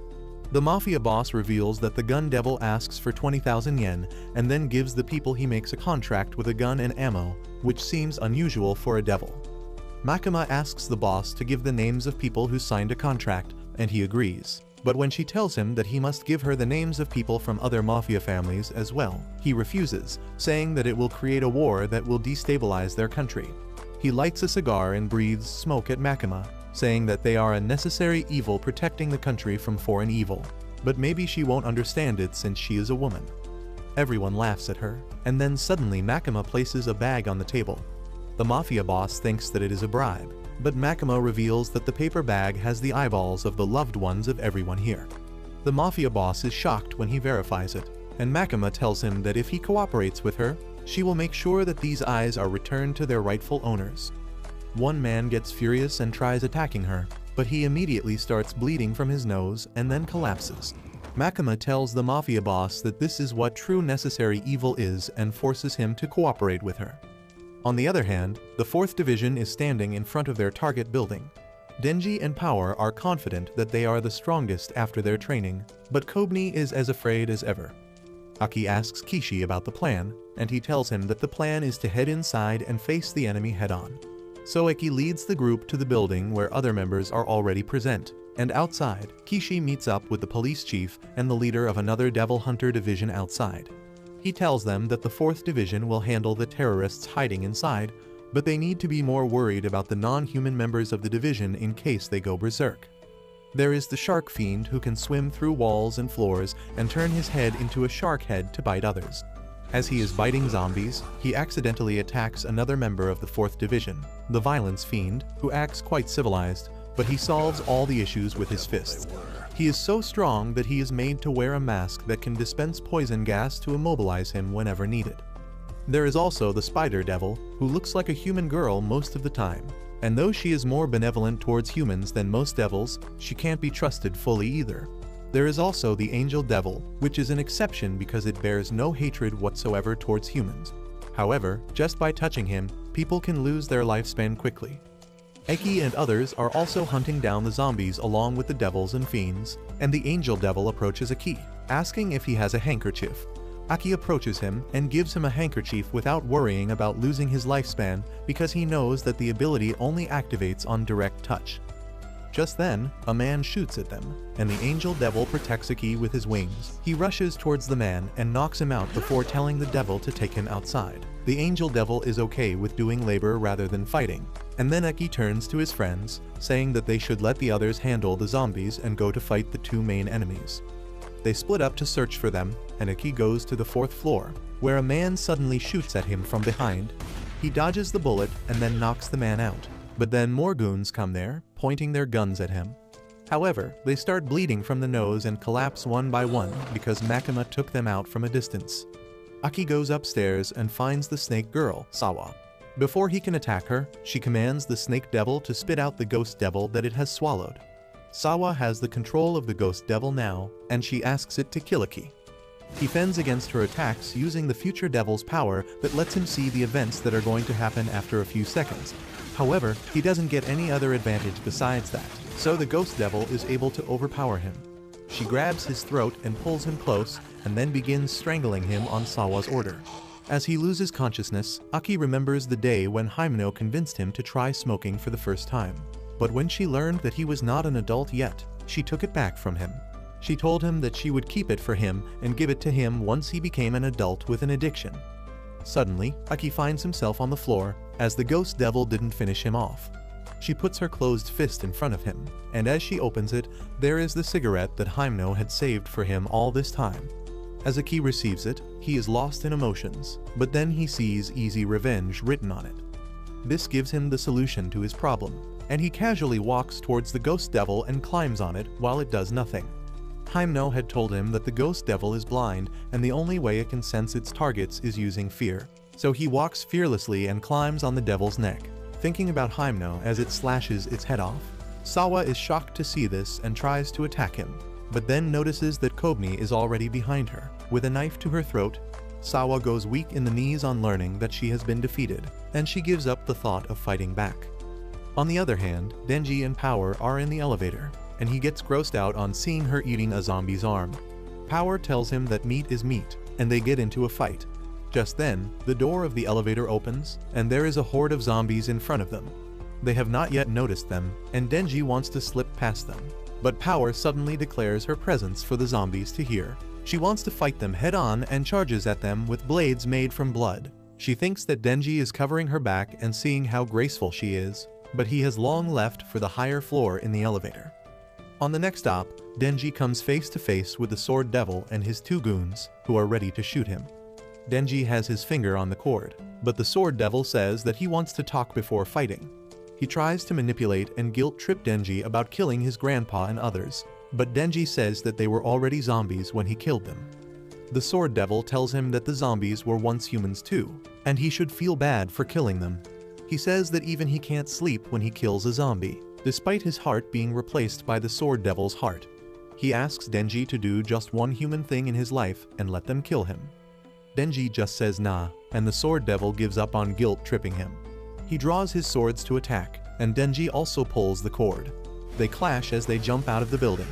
The Mafia boss reveals that the Gun Devil asks for 20,000 yen and then gives the people he makes a contract with a gun and ammo, which seems unusual for a devil. Makima asks the boss to give the names of people who signed a contract, and he agrees. But when she tells him that he must give her the names of people from other mafia families as well, he refuses, saying that it will create a war that will destabilize their country. He lights a cigar and breathes smoke at Makima, saying that they are a necessary evil protecting the country from foreign evil. But maybe she won't understand it since she is a woman. Everyone laughs at her, and then suddenly Makima places a bag on the table. The mafia boss thinks that it is a bribe, but Makima reveals that the paper bag has the eyeballs of the loved ones of everyone here. The mafia boss is shocked when he verifies it, and Makima tells him that if he cooperates with her, she will make sure that these eyes are returned to their rightful owners. One man gets furious and tries attacking her, but he immediately starts bleeding from his nose and then collapses. Makima tells the mafia boss that this is what true necessary evil is and forces him to cooperate with her. On the other hand, the 4th Division is standing in front of their target building. Denji and Power are confident that they are the strongest after their training, but Kobni is as afraid as ever. Aki asks Kishi about the plan, and he tells him that the plan is to head inside and face the enemy head-on. Soeki leads the group to the building where other members are already present, and outside, Kishi meets up with the police chief and the leader of another Devil Hunter division outside. He tells them that the 4th Division will handle the terrorists hiding inside, but they need to be more worried about the non-human members of the division in case they go berserk. There is the shark fiend who can swim through walls and floors and turn his head into a shark head to bite others. As he is biting zombies, he accidentally attacks another member of the 4th Division, the Violence Fiend, who acts quite civilized, but he solves all the issues with his fists. He is so strong that he is made to wear a mask that can dispense poison gas to immobilize him whenever needed. There is also the Spider Devil, who looks like a human girl most of the time, and though she is more benevolent towards humans than most devils, she can't be trusted fully either. There is also the Angel Devil, which is an exception because it bears no hatred whatsoever towards humans. However, just by touching him, people can lose their lifespan quickly. Eki and others are also hunting down the zombies along with the devils and fiends, and the Angel Devil approaches Aki, asking if he has a handkerchief. Aki approaches him and gives him a handkerchief without worrying about losing his lifespan because he knows that the ability only activates on direct touch. Just then, a man shoots at them, and the Angel Devil protects Aki with his wings. He rushes towards the man and knocks him out before telling the devil to take him outside. The Angel Devil is okay with doing labor rather than fighting, and then Aki turns to his friends, saying that they should let the others handle the zombies and go to fight the 2 main enemies. They split up to search for them, and Aki goes to the 4th floor, where a man suddenly shoots at him from behind. He dodges the bullet and then knocks the man out, but then more goons come there, pointing their guns at him. However, they start bleeding from the nose and collapse one by one because Makima took them out from a distance. Aki goes upstairs and finds the snake girl, Sawa. Before he can attack her, she commands the snake devil to spit out the ghost devil that it has swallowed. Sawa has the control of the ghost devil now, and she asks it to kill Aki. He fends against her attacks using the future devil's power that lets him see the events that are going to happen after a few seconds. However, he doesn't get any other advantage besides that, so the ghost devil is able to overpower him. She grabs his throat and pulls him close, and then begins strangling him on Sawa's order. As he loses consciousness, Aki remembers the day when Himeno convinced him to try smoking for the first time. But when she learned that he was not an adult yet, she took it back from him. She told him that she would keep it for him and give it to him once he became an adult with an addiction. Suddenly, Aki finds himself on the floor, as the ghost devil didn't finish him off. She puts her closed fist in front of him, and as she opens it, there is the cigarette that Himeno had saved for him all this time. As Aki receives it, he is lost in emotions, but then he sees Easy Revenge written on it. This gives him the solution to his problem, and he casually walks towards the ghost devil and climbs on it while it does nothing. Himeno had told him that the ghost devil is blind and the only way it can sense its targets is using fear. So he walks fearlessly and climbs on the devil's neck, thinking about Himeno as it slashes its head off. Sawa is shocked to see this and tries to attack him, but then notices that Kobni is already behind her. With a knife to her throat, Sawa goes weak in the knees on learning that she has been defeated, and she gives up the thought of fighting back. On the other hand, Denji and Power are in the elevator, and he gets grossed out on seeing her eating a zombie's arm. Power tells him that meat is meat, and they get into a fight. Just then, the door of the elevator opens, and there is a horde of zombies in front of them. They have not yet noticed them, and Denji wants to slip past them. but Power suddenly declares her presence for the zombies to hear. She wants to fight them head-on and charges at them with blades made from blood. She thinks that Denji is covering her back and seeing how graceful she is, but he has long left for the higher floor in the elevator. On the next stop, Denji comes face to face with the Sword Devil and his two goons, who are ready to shoot him. Denji has his finger on the cord, but the Sword Devil says that he wants to talk before fighting. He tries to manipulate and guilt-trip Denji about killing his grandpa and others, but Denji says that they were already zombies when he killed them. The Sword Devil tells him that the zombies were once humans too, and he should feel bad for killing them. He says that even he can't sleep when he kills a zombie, despite his heart being replaced by the Sword Devil's heart. He asks Denji to do just one human thing in his life and let them kill him. Denji just says nah, and the Sword Devil gives up on guilt-tripping him. He draws his swords to attack, and Denji also pulls the cord. They clash as they jump out of the building.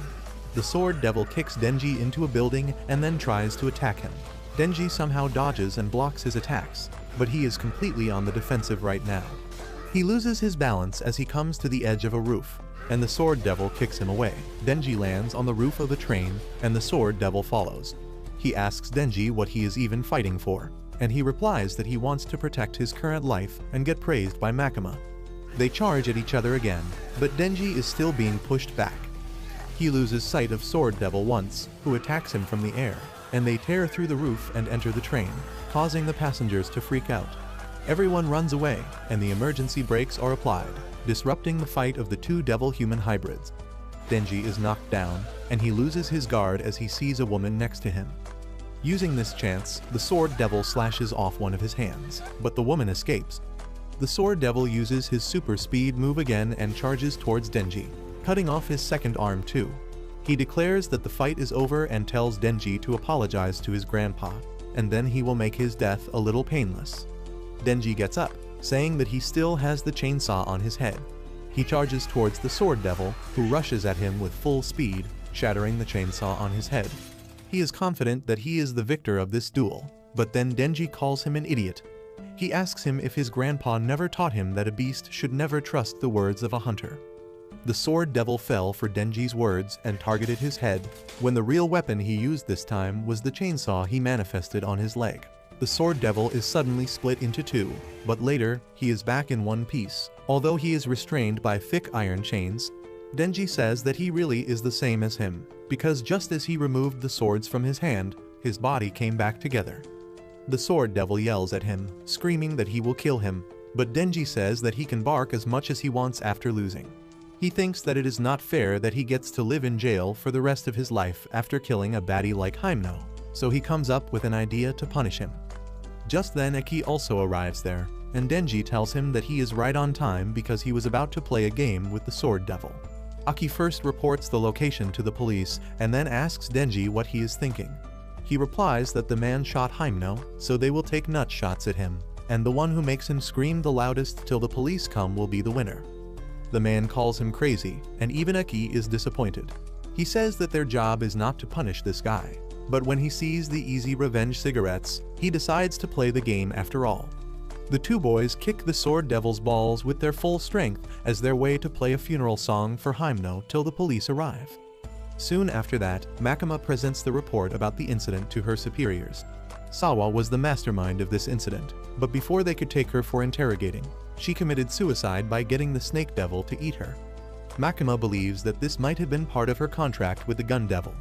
The Sword Devil kicks Denji into a building and then tries to attack him. Denji somehow dodges and blocks his attacks, but he is completely on the defensive right now. He loses his balance as he comes to the edge of a roof, and the Sword Devil kicks him away. Denji lands on the roof of a train, and the Sword Devil follows. He asks Denji what he is even fighting for, and he replies that he wants to protect his current life and get praised by Makima. They charge at each other again, but Denji is still being pushed back. He loses sight of Sword Devil once, who attacks him from the air, and they tear through the roof and enter the train, causing the passengers to freak out. Everyone runs away, and the emergency brakes are applied, disrupting the fight of the two devil-human hybrids. Denji is knocked down, and he loses his guard as he sees a woman next to him. Using this chance, the Sword Devil slashes off one of his hands, but the woman escapes. The Sword Devil uses his super speed move again and charges towards Denji, cutting off his second arm too. He declares that the fight is over and tells Denji to apologize to his grandpa, and then he will make his death a little painless. Denji gets up, saying that he still has the chainsaw on his head. He charges towards the Sword Devil, who rushes at him with full speed, shattering the chainsaw on his head. He is confident that he is the victor of this duel, but then Denji calls him an idiot. He asks him if his grandpa never taught him that a beast should never trust the words of a hunter. The Sword Devil fell for Denji's words and targeted his head, when the real weapon he used this time was the chainsaw he manifested on his leg. The Sword Devil is suddenly split into two, but later, he is back in one piece, although he is restrained by thick iron chains. Denji says that he really is the same as him, because just as he removed the swords from his hand, his body came back together. The Sword Devil yells at him, screaming that he will kill him, but Denji says that he can bark as much as he wants after losing. He thinks that it is not fair that he gets to live in jail for the rest of his life after killing a baddie like Hymno, so he comes up with an idea to punish him. Just then Eki also arrives there, and Denji tells him that he is right on time because he was about to play a game with the Sword Devil. Aki first reports the location to the police and then asks Denji what he is thinking. He replies that the man shot Hymno, so they will take nut shots at him, and the one who makes him scream the loudest till the police come will be the winner. The man calls him crazy, and even Eki is disappointed. He says that their job is not to punish this guy, but when he sees the easy revenge cigarettes, he decides to play the game after all. The two boys kick the Sword Devil's balls with their full strength as their way to play a funeral song for Hymno till the police arrive. Soon after that, Makima presents the report about the incident to her superiors. Sawa was the mastermind of this incident, but before they could take her for interrogating, she committed suicide by getting the Snake Devil to eat her. Makima believes that this might have been part of her contract with the Gun Devil.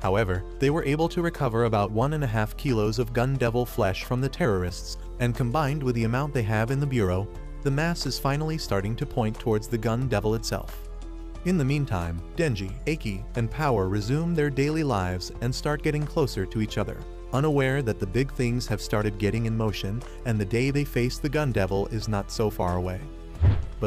However, they were able to recover about 1.5 kilos of Gun Devil flesh from the terrorists, and combined with the amount they have in the bureau, the mass is finally starting to point towards the Gun Devil itself. In the meantime, Denji, Eki, and Power resume their daily lives and start getting closer to each other, unaware that the big things have started getting in motion and the day they face the Gun Devil is not so far away.